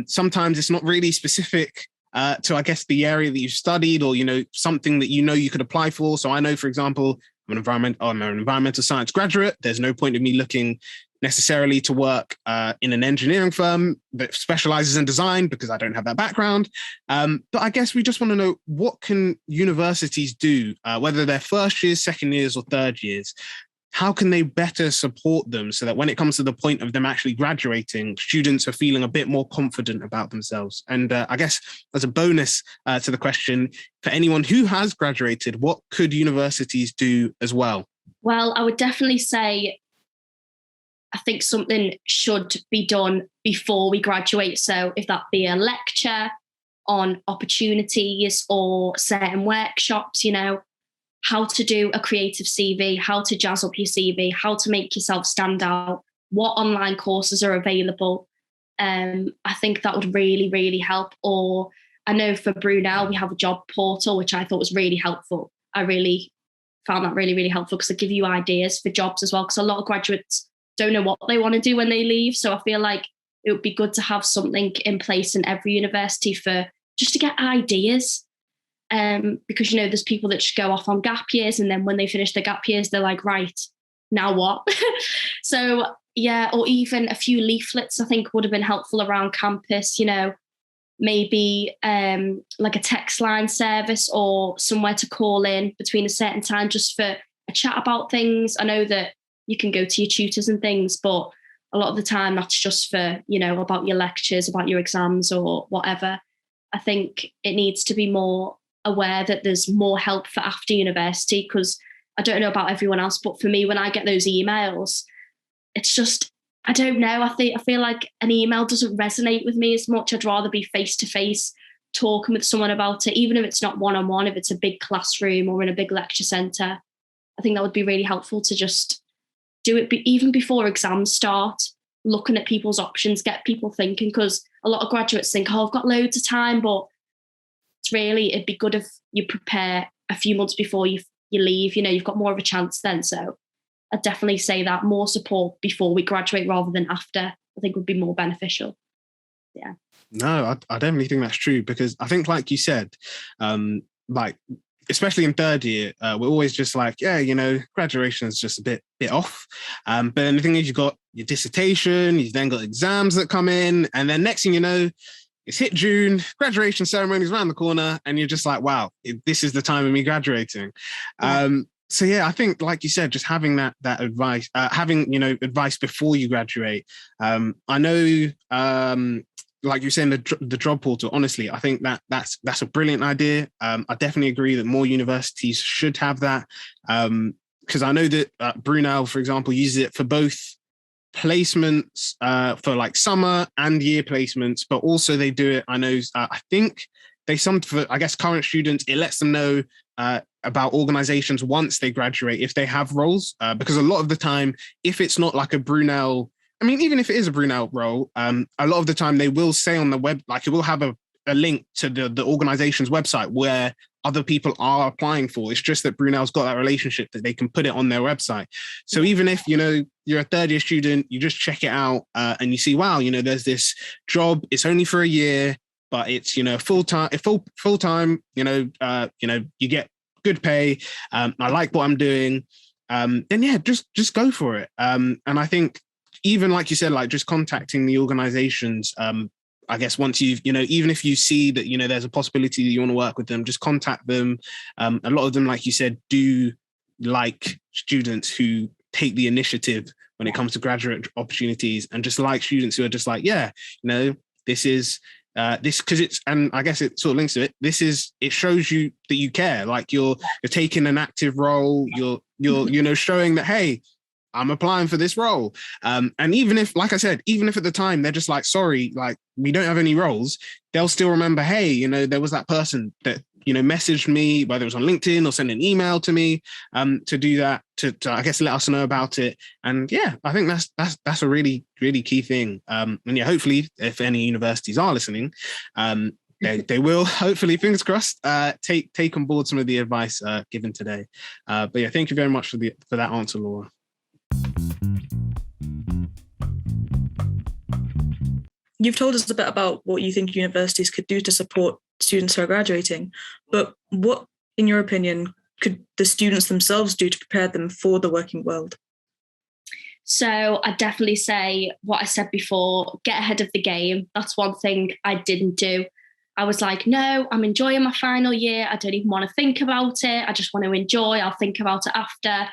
Sometimes it's not really specific to, I guess, the area that you've studied, or, something that you could apply for. So I know, for example, I'm an environmental science graduate. There's no point in me looking necessarily to work in an engineering firm that specializes in design, because I don't have that background. But I guess we just want to know, what can universities do, whether they're first years, second years, or third years? How can they better support them so that when it comes to the point of them actually graduating, students are feeling a bit more confident about themselves? And I guess as a bonus to the question, for anyone who has graduated, what could universities do as well? Well, I would definitely say, I think something should be done before we graduate. So if that be a lecture on opportunities or certain workshops, how to do a creative CV, how to jazz up your CV, how to make yourself stand out, what online courses are available. I think that would really, really help. Or I know for Brunel, we have a job portal, which I thought was really helpful. I really found that really, really helpful, because they give you ideas for jobs as well, because a lot of graduates don't know what they want to do when they leave. So I feel like it would be good to have something in place in every university just to get ideas. Because, there's people that just go off on gap years, and then when they finish their gap years, they're like, right, now what? So, yeah, or even a few leaflets I think would have been helpful around campus, maybe like a text line service or somewhere to call in between a certain time just for a chat about things. I know that you can go to your tutors and things, but a lot of the time that's just for, about your lectures, about your exams or whatever. I think it needs to be more aware that there's more help for after university, because I don't know about everyone else, but for me, when I get those emails, it's just, I don't know. I feel like an email doesn't resonate with me as much. I'd rather be face-to-face talking with someone about it, even if it's not one-on-one, if it's a big classroom or in a big lecture centre. I think that would be really helpful to just do it even before exams start, looking at people's options, get people thinking, because a lot of graduates think, I've got loads of time, but it'd be good if you prepare a few months before you leave. You've got more of a chance then. So I'd definitely say that more support before we graduate rather than after, I think would be more beneficial. Yeah. No, I definitely think that's true, because I think, like you said, especially in third year, we're always just like, graduation is just a bit off. But then the thing is, you've got your dissertation, you've then got exams that come in, and then next thing you know, it's hit June, graduation ceremony's around the corner, and you're just like, wow, this is the time of me graduating. So yeah, I think, like you said, just having that advice, having, advice before you graduate. I know, like you're saying, the job portal, honestly, I think that's a brilliant idea. I definitely agree that more universities should have that. Because I know that Brunel, for example, uses it for both placements, for like summer and year placements, but also they do it, I know, I think for, I guess, current students, it lets them know about organizations once they graduate, if they have roles, because a lot of the time, if it's not like a Brunel, I mean, even if it is a Brunel role, a lot of the time they will say on the web, like it will have a link to the organization's website where other people are applying for. It's just that Brunel's got that relationship that they can put it on their website. So even if, you're a third year student, you just check it out and you see, wow, there's this job, it's only for a year, but it's, full-time, you get good pay. I like what I'm doing. Then yeah, just go for it. And I think even like you said, like just contacting the organizations, I guess once you've, even if you see that, there's a possibility that you want to work with them, just contact them. A lot of them, like you said, do like students who take the initiative when it comes to graduate opportunities, and just like students who are just like, yeah, this is this, because it's, and I guess it sort of links to it. It shows you that you care. Like you're taking an active role. You're showing that, hey, I'm applying for this role. And even if, like I said, even if at the time they're just like, sorry, like we don't have any roles, they'll still remember, hey, there was that person that, messaged me, whether it was on LinkedIn or sent an email to me, to do that, to I guess let us know about it. And yeah, I think that's a really, really key thing. And yeah, hopefully if any universities are listening, they will, hopefully, fingers crossed, take on board some of the advice given today. But yeah, thank you very much for that answer, Laura. You've told us a bit about what you think universities could do to support students who are graduating, but what, in your opinion, could the students themselves do to prepare them for the working world? So I'd definitely say what I said before, get ahead of the game. That's one thing I didn't do. I was like, no, I'm enjoying my final year. I don't even want to think about it. I just want to enjoy. I'll think about it after,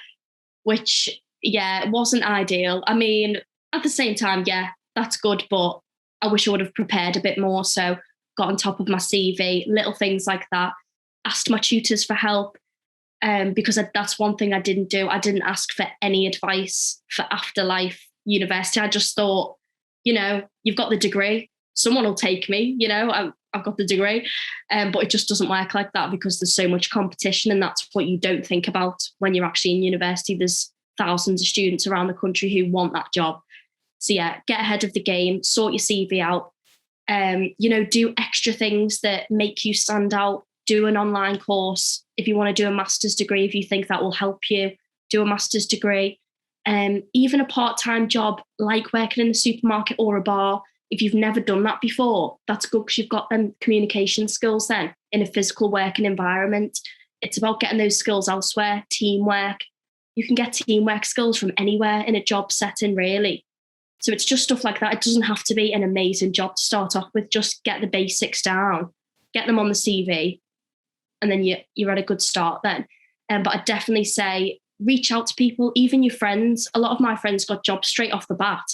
which, yeah, it wasn't ideal. I mean, at the same time, yeah, that's good, but I wish I would have prepared a bit more. So got on top of my CV, little things like that. Asked my tutors for help, because that's one thing I didn't do. I didn't ask for any advice for afterlife university. I just thought, you've got the degree. Someone will take me, I've got the degree. But it just doesn't work like that because there's so much competition, and that's what you don't think about when you're actually in university. There's thousands of students around the country who want that job. So yeah, get ahead of the game, sort your CV out, do extra things that make you stand out, do an online course. If you want to do a master's degree, if you think that will help you, do a master's degree. Even a part-time job like working in the supermarket or a bar. If you've never done that before, that's good because you've got them communication skills then in a physical working environment. It's about getting those skills elsewhere, teamwork. You can get teamwork skills from anywhere in a job setting, really. So it's just stuff like that. It doesn't have to be an amazing job to start off with. Just get the basics down, get them on the CV, and then you're at a good start then. But I'd definitely say reach out to people, even your friends. A lot of my friends got jobs straight off the bat.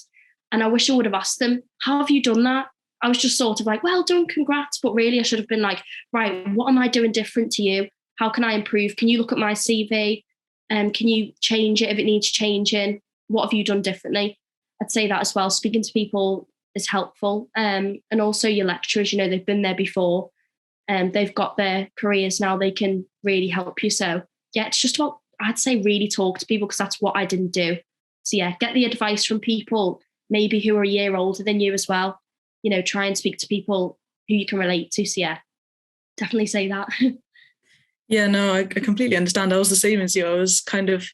And I wish I would have asked them, how have you done that? I was just sort of like, well done, congrats. But really I should have been like, right, what am I doing different to you? How can I improve? Can you look at my CV? Can you change it if it needs changing? What have you done differently? I'd say that as well. Speaking to people is helpful. And also your lecturers, they've been there before. They've got their careers now. They can really help you. So yeah, it's just about, I'd say really talk to people because that's what I didn't do. So yeah, get the advice from people maybe who are a year older than you as well. Try and speak to people who you can relate to. So yeah, definitely say that. Yeah, no, I completely understand. I was the same as you. I was kind of,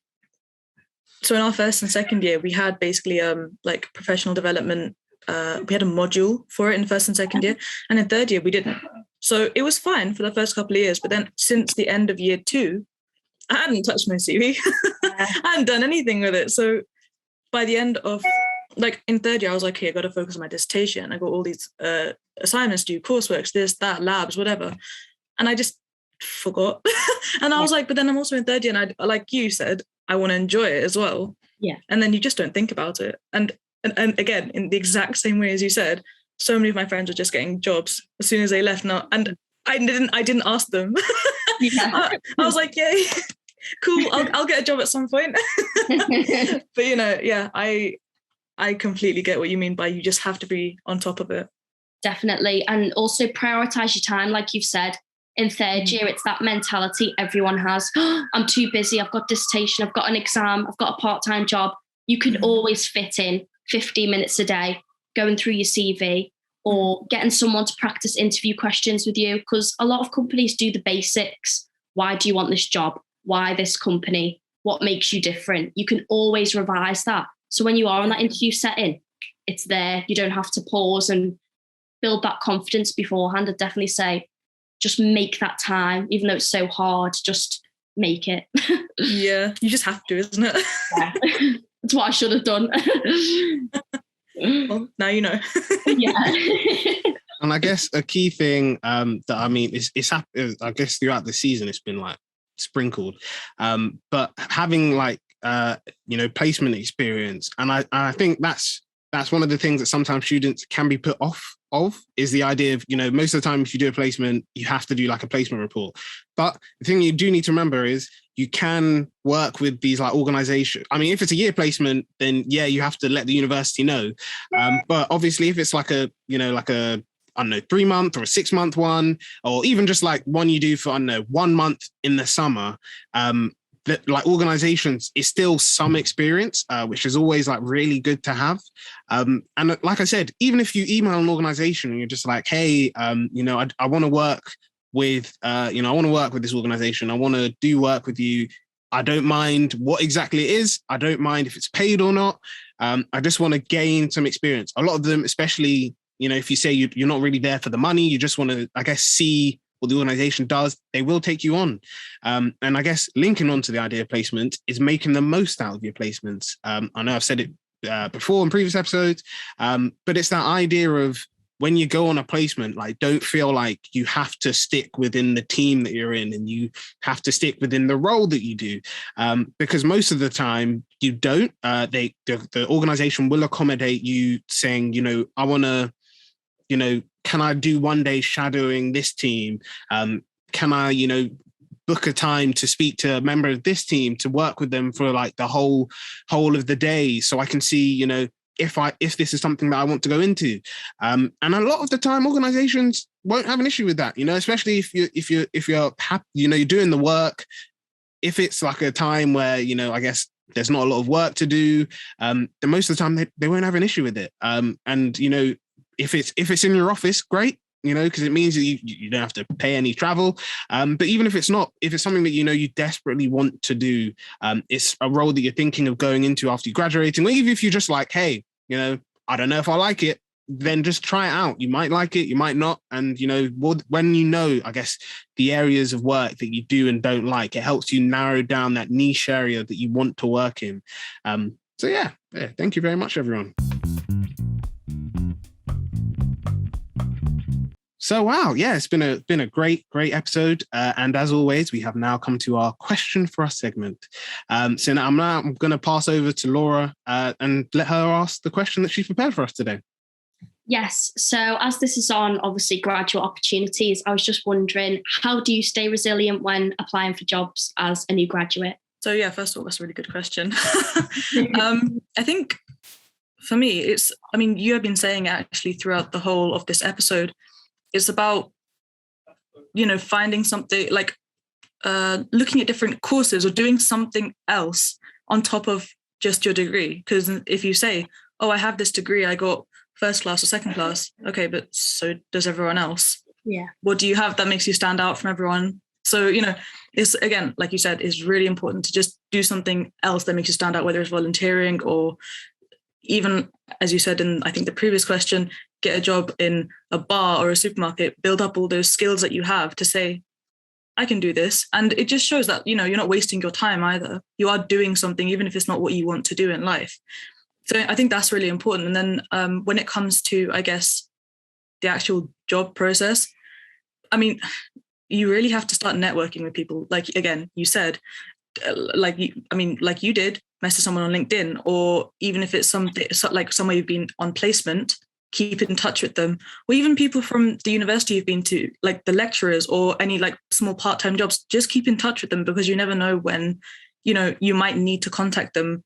so in our first and second year, we had basically like professional development. We had a module for it in first and second year. And in third year, we didn't. So it was fine for the first couple of years. But then since the end of year 2, I hadn't touched my CV. I hadn't done anything with it. So by the end of, like in third year, I was like, okay, I got to focus on my dissertation. I got all these assignments due, coursework, this, that, labs, whatever. And I just forgot. And I was like, but then I'm also in third year, and I, like you said, I want to enjoy it as well. Yeah. And then you just don't think about it. And again, in the exact same way as you said, so many of my friends were just getting jobs as soon as they left. Now, and I didn't ask them. Yeah. I was like, yay, cool. I'll get a job at some point. But yeah, I completely get what you mean by you just have to be on top of it. Definitely. And also prioritize your time, like you've said. In third year, it's that mentality everyone has. Oh, I'm too busy. I've got dissertation. I've got an exam. I've got a part-time job. You can always fit in 15 minutes a day going through your CV or getting someone to practice interview questions with you, because a lot of companies do the basics. Why do you want this job? Why this company? What makes you different? You can always revise that. So when you are in that interview setting, it's there. You don't have to pause and build that confidence beforehand. I'd definitely say just make that time, even though it's so hard, just make it. Yeah, you just have to, isn't it? Yeah. That's what I should have done. Well, now you know. Yeah. And I guess a key thing that I mean it's happened. I guess throughout the season it's been like sprinkled, but having like placement experience, and I think that's one of the things that sometimes students can be put off of, is the idea of, most of the time if you do a placement, you have to do like a placement report. But the thing you do need to remember is you can work with these like organizations. I mean, if it's a year placement, then yeah, you have to let the university know. But obviously if it's like a, I don't know, 3 month or a 6 month one, or even just like one you do for, I don't know, 1 month in the summer, that like organizations is still some experience, which is always like really good to have. And like I said, even if you email an organization and you're just like, hey, I want to work with, I want to work with this organization. I want to do work with you. I don't mind what exactly it is. I don't mind if it's paid or not. I just want to gain some experience. A lot of them, especially, if you say you're not really there for the money, you just want to, I guess, see what the organization does, they will take you on. And I guess linking on to the idea of placement is making the most out of your placements. I know I've said it before in previous episodes, but it's that idea of when you go on a placement, like, don't feel like you have to stick within the team that you're in and you have to stick within the role that you do. Because most of the time you don't. The organization will accommodate you saying, I want to, can I do 1 day shadowing this team? Can I, book a time to speak to a member of this team to work with them for like the whole of the day, so I can see, if this is something that I want to go into. And a lot of the time, organizations won't have an issue with that, especially if you're happy, you're doing the work. If it's like a time where, I guess there's not a lot of work to do, then most of the time they won't have an issue with it. And if it's in your office, great, because it means that you don't have to pay any travel. But even if it's not, if it's something that you desperately want to do, it's a role that you're thinking of going into after you graduating, or even if you're just like, hey, I don't know if I like it, then just try it out. You might like it, you might not. And, when I guess, the areas of work that you do and don't like, it helps you narrow down that niche area that you want to work in. So yeah, thank you very much, everyone. So, wow, yeah, it's been a great episode. And as always, we have now come to our question for us segment. So now I'm going to pass over to Laura and let her ask the question that she's prepared for us today. Yes. So as this is on, obviously, graduate opportunities, I was just wondering, how do you stay resilient when applying for jobs as a new graduate? So yeah, first of all, that's a really good question. I think for me, you have been saying it actually throughout the whole of this episode. It's about, finding something like looking at different courses or doing something else on top of just your degree. Because if you say, oh, I have this degree, I got first class or second class. Okay, but so does everyone else. Yeah. What do you have that makes you stand out from everyone? So, it's, again, like you said, it's really important to just do something else that makes you stand out, whether it's volunteering or even, as you said in, I think, the previous question, get a job in a bar or a supermarket, build up all those skills that you have to say, I can do this. And it just shows that, you're not wasting your time either. You are doing something, even if it's not what you want to do in life. So I think that's really important. And then when it comes to, I guess, the actual job process, I mean, you really have to start networking with people. Like, again, you said, like you did, message someone on LinkedIn, or even if it's something like somewhere you've been on placement, keep in touch with them, or even people from the university you've been to, like the lecturers or any like small part-time jobs, just keep in touch with them, because you never know when, you know, you might need to contact them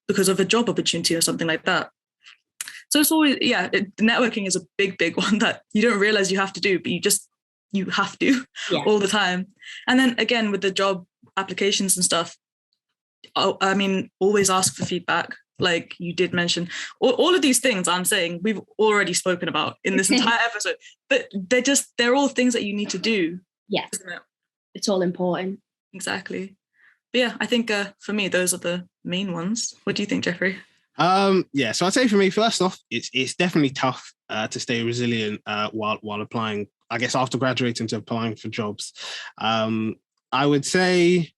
because of a job opportunity or something like that. So it's always, networking is a big one that you don't realize you have to do, but you have to all the time. And then again, with the job applications and stuff, I mean, always ask for feedback. Like you did mention, all of these things I'm saying we've already spoken about in this entire episode, but they're all things that you need to do. Yeah, it's all important. Exactly. But yeah, I think for me, those are the main ones. What do you think, Jeffrey? So I'd say for me, first off, it's definitely tough to stay resilient while applying, I guess, after graduating, to applying for jobs. I would say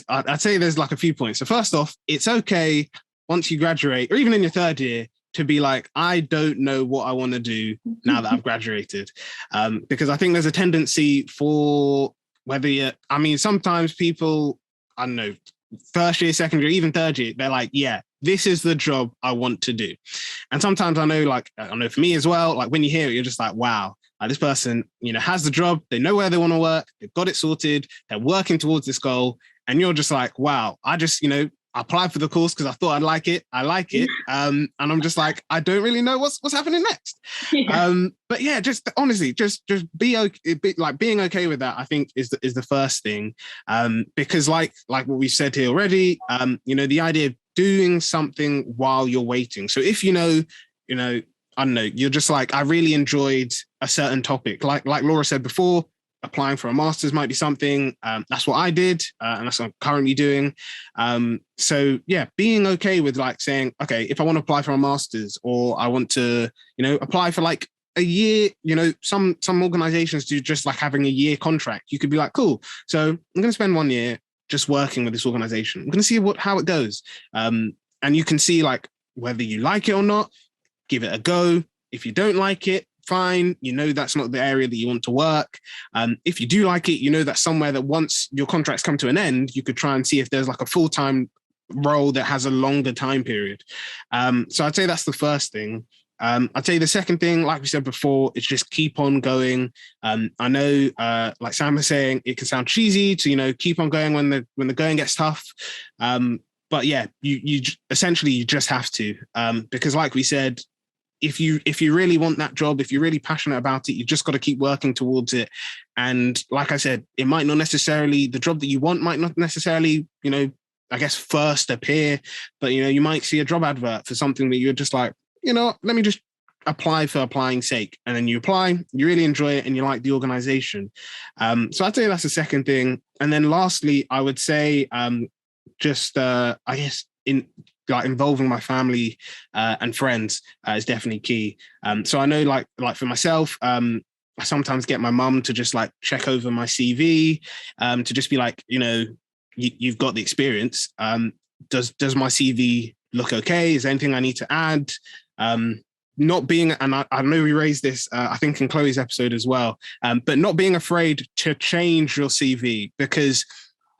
I'd say there's like a few points. So first off, it's okay once you graduate, or even in your third year, to be like, I don't know what I want to do now that I've graduated. Because I think there's a tendency for sometimes people, I don't know, first year, second year, even third year, they're like, yeah, this is the job I want to do. And sometimes I know for me as well, like when you hear it, you're just like, wow, this person, you know, has the job, they know where they want to work, they've got it sorted, they're working towards this goal. And you're just like, wow, I just, you know, applied for the course because I thought I'd like it. I like it. And I'm just like, I don't really know what's happening next. But yeah, just honestly, just be okay, being okay with that, I think is the first thing. Because like what we said here already, you know, the idea of doing something while you're waiting. So if you know, I don't know, you're just like, I really enjoyed a certain topic, like Laura said before, applying for a master's might be something. That's what I did, and that's what I'm currently doing. So yeah, being okay with like saying, okay, if I want to apply for a master's, or I want to, you know, apply for like a year, you know, some organizations do just like having a year contract. You could be like, cool, so I'm going to spend 1 year just working with this organization. I'm going to see how it goes. And you can see like whether you like it or not, give it a go. If you don't like it, fine, you know that's not the area that you want to work. If you do like it, you know that's somewhere that once your contracts come to an end, you could try and see if there's like a full-time role that has a longer time period. So I'd say that's the first thing. I'd say the second thing, like we said before, is just keep on going. I know, like Sam was saying, it can sound cheesy to, you know, keep on going when the going gets tough. But yeah, you essentially you just have to, because like we said, if you really want that job, if you're really passionate about it, you just got to keep working towards it. And like I said, it might not necessarily, the job that you want might not necessarily, you know, I guess first appear, but, you know, you might see a job advert for something that you're just like, you know, let me just apply for applying sake. And then you apply, you really enjoy it, and you like the organization. So I'd say that's the second thing. And then lastly, I would say I guess involving my family and friends is definitely key. So I know like for myself, I sometimes get my mum to just like check over my CV, to just be like, you know, you've got the experience. Does my CV look okay? Is there anything I need to add? Not being, and I know we raised this, I think in Chloe's episode as well, but not being afraid to change your CV, because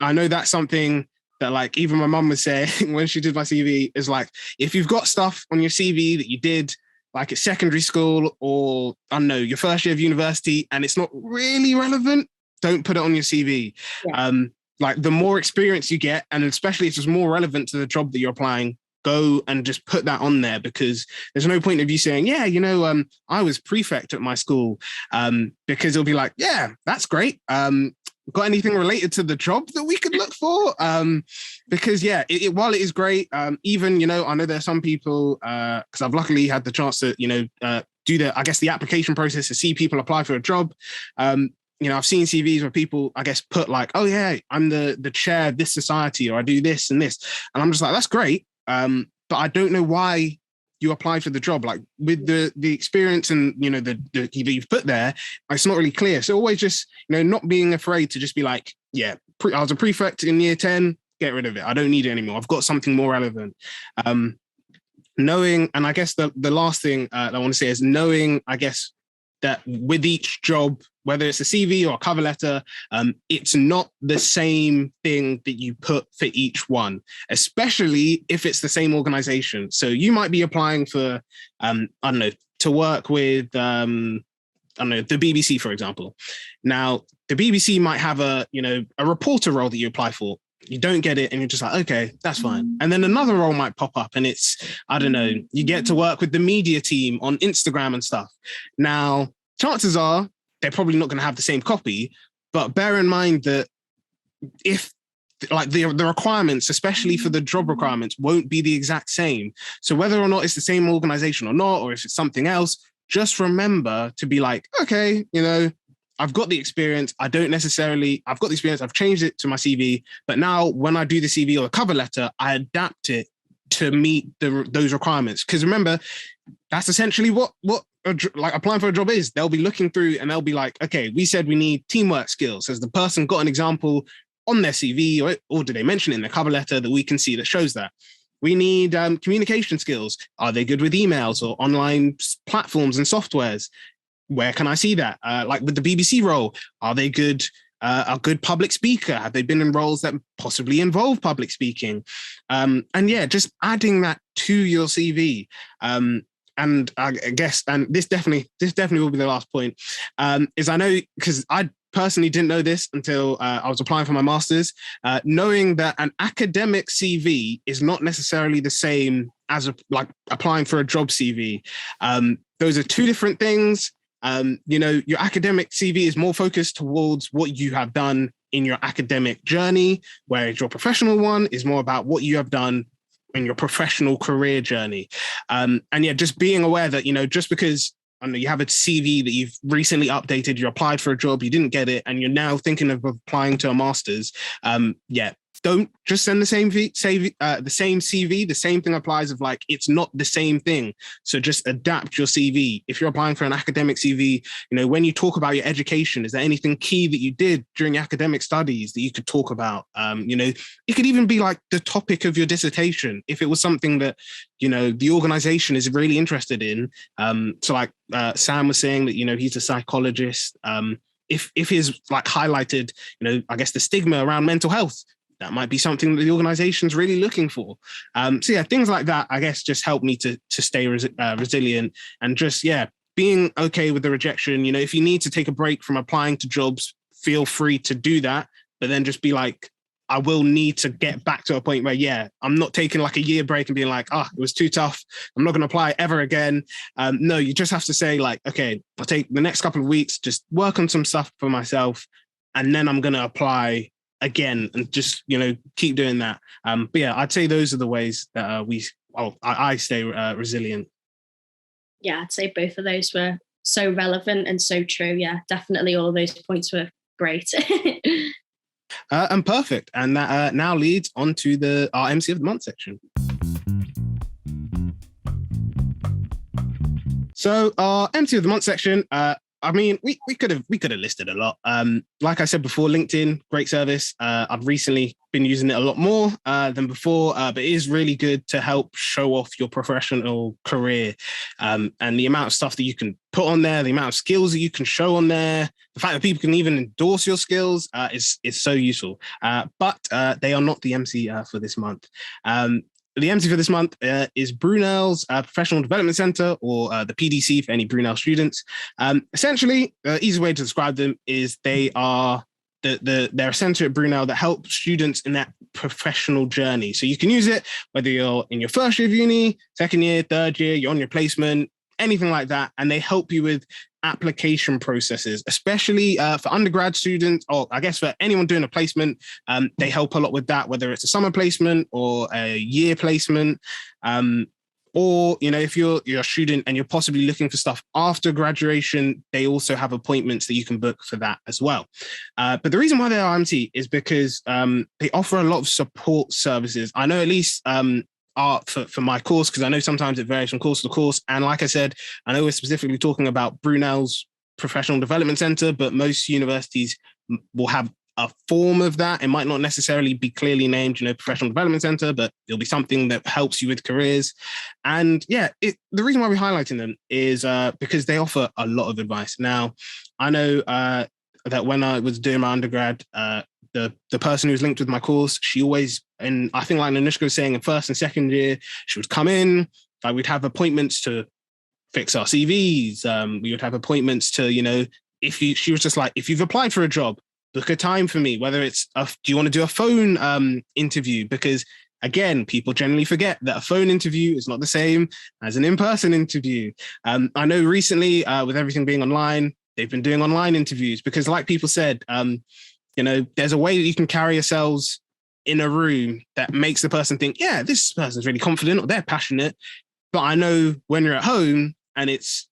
I know that's something that like even my mum was saying when she did my CV, is like, if you've got stuff on your CV that you did like at secondary school, or I don't know, your first year of university, and it's not really relevant, don't put it on your CV. Yeah. Like the more experience you get, and especially if it's more relevant to the job that you're applying, go and just put that on there, because there's no point of you saying, yeah, you know, I was prefect at my school, because it'll be like, yeah, that's great. Got anything related to the job that we could look for? Because yeah, while it is great, even, you know, I know there's some people, because I've luckily had the chance to, you know, do the application process to see people apply for a job. You know, I've seen CVs where people, I guess, put like, oh yeah, I'm the chair of this society, or I do this and this. And I'm just like, that's great. But I don't know why you apply for the job. Like with the experience and, you know, the you've put there, it's not really clear. So always just, you know, not being afraid to just be like, yeah, I was a prefect in year 10, get rid of it. I don't need it anymore. I've got something more relevant. knowing, and I guess the last thing that I want to say is knowing, I guess, that with each job, whether it's a CV or a cover letter, it's not the same thing that you put for each one, especially if it's the same organization. So you might be applying for, I don't know, to work with, I don't know, the BBC, for example. Now, the BBC might have a reporter role that you apply for. You don't get it and you're just like, okay, that's fine. And then another role might pop up and it's, I don't know, you get to work with the media team on Instagram and stuff. Now, chances are they're probably not going to have the same copy, but bear in mind that if like the requirements, especially for the job requirements, won't be the exact same. So whether or not it's the same organization or not, or if it's something else, just remember to be like, okay, I've got the experience. I've got the experience. I've changed it to my CV. But now when I do the CV or the cover letter, I adapt it to meet those requirements. Because remember, that's essentially what like applying for a job is. They'll be looking through and they'll be like, okay, we said we need teamwork skills. Has the person got an example on their CV or do they mention it in the cover letter that we can see that shows that? We need communication skills. Are they good with emails or online platforms and softwares? Where can I see that? Like with the BBC role, are they good? A good public speaker? Have they been in roles that possibly involve public speaking? And yeah, just adding that to your CV. And I guess, and this definitely will be the last point, is I know, because I personally didn't know this until I was applying for my master's, knowing that an academic CV is not necessarily the same as like applying for a job CV. Those are two different things. Your academic CV is more focused towards what you have done in your academic journey, whereas your professional one is more about what you have done in your professional career journey. And yeah, just being aware that, just because you have a CV that you've recently updated, you applied for a job, you didn't get it, and you're now thinking of applying to a master's, don't just send the same CV. The same thing applies of like, it's not the same thing. So just adapt your CV. If you're applying for an academic CV, when you talk about your education, is there anything key that you did during your academic studies that you could talk about? It could even be like the topic of your dissertation. If it was something that, the organization is really interested in. So like Sam was saying that, he's a psychologist. If his like highlighted, I guess the stigma around mental health, that might be something that the organization's really looking for. So yeah, things like that, I guess, just help me to stay resilient and just, being okay with the rejection. If you need to take a break from applying to jobs, feel free to do that, but then just be like, I will need to get back to a point where, I'm not taking like a year break and being like, it was too tough, I'm not going to apply ever again. No, you just have to say like, okay, I'll take the next couple of weeks, just work on some stuff for myself, and then I'm going to apply again and just, keep doing that. But yeah, I'd say those are the ways that I stay resilient. Yeah, I'd say both of those were so relevant and so true. Yeah, definitely all of those points were great. And perfect. And that now leads on to our MC of the Month section. So our MC of the Month section, we could have listed a lot. Like I said before, LinkedIn, great service. I've recently been using it a lot more than before, but it is really good to help show off your professional career, and the amount of stuff that you can put on there, the amount of skills that you can show on there, the fact that people can even endorse your skills is so useful. But they are not the MC for this month. The MC for this month is Brunel's Professional Development Center, or the PDC for any Brunel students. Essentially, the easy way to describe them is they are they're a center at Brunel that helps students in that professional journey. So you can use it whether you're in your first year of uni, second year, third year, you're on your placement, anything like that, and they help you with application processes, especially for undergrad students, or I guess for anyone doing a placement. They help a lot with that, whether it's a summer placement or a year placement, or if you're a student and you're possibly looking for stuff after graduation, they also have appointments that you can book for that as well. But the reason why they are MC is because they offer a lot of support services. I know at least for my course, because I know sometimes it varies from course to course. And like I said, I know we're specifically talking about Brunel's Professional Development Center, but most universities will have a form of that. It might not necessarily be clearly named, professional development center, but it'll be something that helps you with careers. And yeah, the reason why we're highlighting them is because they offer a lot of advice. Now, I know that when I was doing my undergrad, the person who's linked with my course, she always, and I think like Anushka was saying, in first and second year, she would come in, we'd have appointments to fix our CVs. We would have appointments to, she was just like, if you've applied for a job, book a time for me, whether it's, do you want to do a phone interview? Because again, people generally forget that a phone interview is not the same as an in-person interview. I know recently with everything being online, they've been doing online interviews because like people said, there's a way that you can carry yourselves in a room that makes the person think, yeah, this person's really confident or they're passionate. But I know when you're at home and it's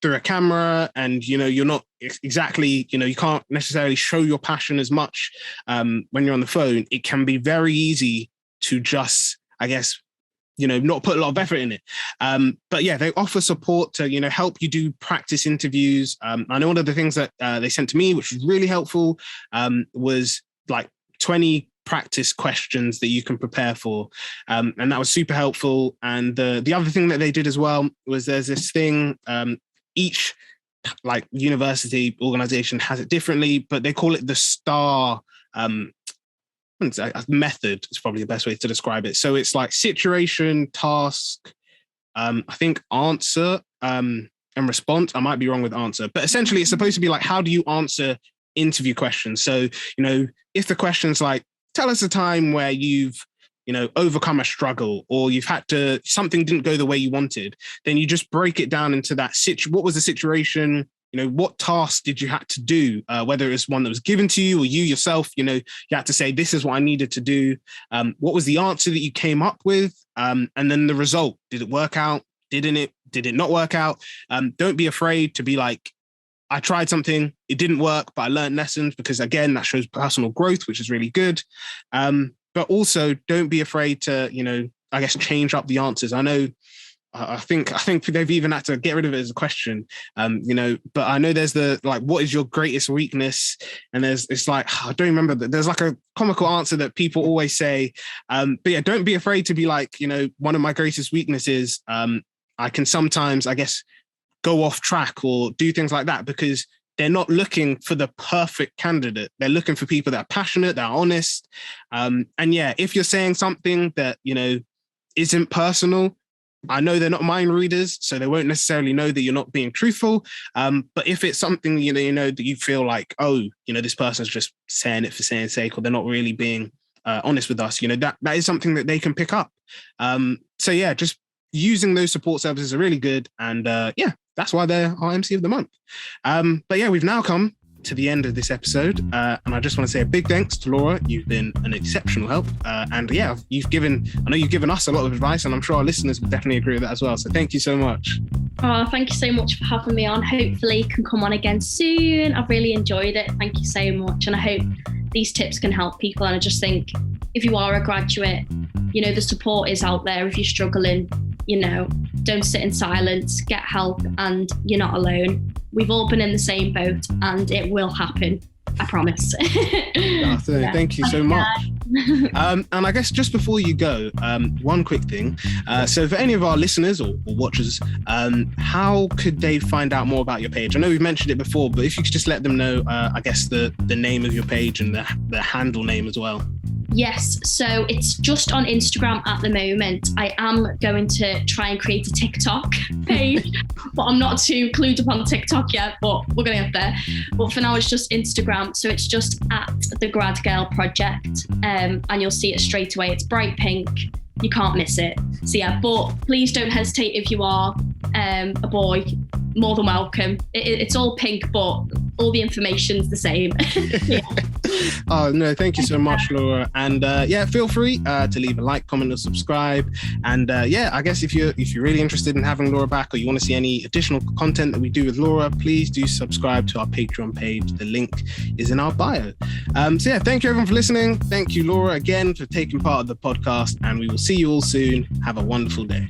through a camera and, you're not exactly, you can't necessarily show your passion as much when you're on the phone, it can be very easy to just, I guess, not put a lot of effort in it. But yeah, they offer support to, help you do practice interviews. I know one of the things that they sent to me, which was really helpful, was like 20 practice questions that you can prepare for. And that was super helpful. And the other thing that they did as well was there's this thing, each like university organization has it differently, but they call it the STAR method is probably the best way to describe it. So it's like situation, task, I think answer and response. I might be wrong with answer, but essentially it's supposed to be like, how do you answer interview questions? So, if the question's like, tell us a time where you've, overcome a struggle or you've had to, something didn't go the way you wanted, then you just break it down into that what was the situation? What task did you have to do? Whether it was one that was given to you or you yourself, you had to say, this is what I needed to do. What was the answer that you came up with? And then the result, did it work out? Did it not work out? Don't be afraid to be like, I tried something, it didn't work, but I learned lessons because again, that shows personal growth, which is really good. But also don't be afraid to, I guess, change up the answers. I know, I think they've even had to get rid of it as a question, but I know there's what is your greatest weakness? And it's like, I don't remember that there's like a comical answer that people always say. But yeah, don't be afraid to be like, one of my greatest weaknesses, I can sometimes, I guess, go off track or do things like that because they're not looking for the perfect candidate. They're looking for people that are passionate, that are honest. And yeah, if you're saying something that, isn't personal, I know they're not mind readers, so they won't necessarily know that you're not being truthful. But if it's something, that you feel like, oh, this person's just saying it for saying sake, or they're not really being honest with us, that is something that they can pick up. So yeah, just using those support services are really good. And yeah, that's why they're our MC of the month. But yeah, we've now come to the end of this episode. And I just want to say a big thanks to Laura. You've been an exceptional help. And yeah, I know you've given us a lot of advice, and I'm sure our listeners would definitely agree with that as well. So thank you so much. Oh, thank you so much for having me on. Hopefully you can come on again soon. I've really enjoyed it. Thank you so much. And I hope these tips can help people. And I just think if you are a graduate, the support is out there. If you're struggling, don't sit in silence, get help, and you're not alone. We've all been in the same boat and it will happen. I promise. Thank you so much. And I guess just before you go, one quick thing. So for any of our listeners or watchers, how could they find out more about your page? I know we've mentioned it before, but if you could just let them know, I guess the name of your page and the handle name as well. Yes, so it's just on Instagram at the moment. I am going to try and create a TikTok page, but I'm not too clued up on TikTok yet, but we're going to get there. But for now, it's just Instagram. So it's just at the Grad Girl Project, and you'll see it straight away. It's bright pink. You can't miss it. So yeah, but please don't hesitate if you are a boy, more than welcome. It's all pink, but all the information's the same. Yeah. Oh no, thank you so much, Laura. And yeah, feel free to leave a like, comment, or subscribe. And yeah, I guess if you're really interested in having Laura back, or you want to see any additional content that we do with Laura, please do subscribe to our Patreon page. The link is in our bio. So yeah, thank you everyone for listening. Thank you, Laura, again for taking part of the podcast, and we will see you all soon. Have a wonderful day.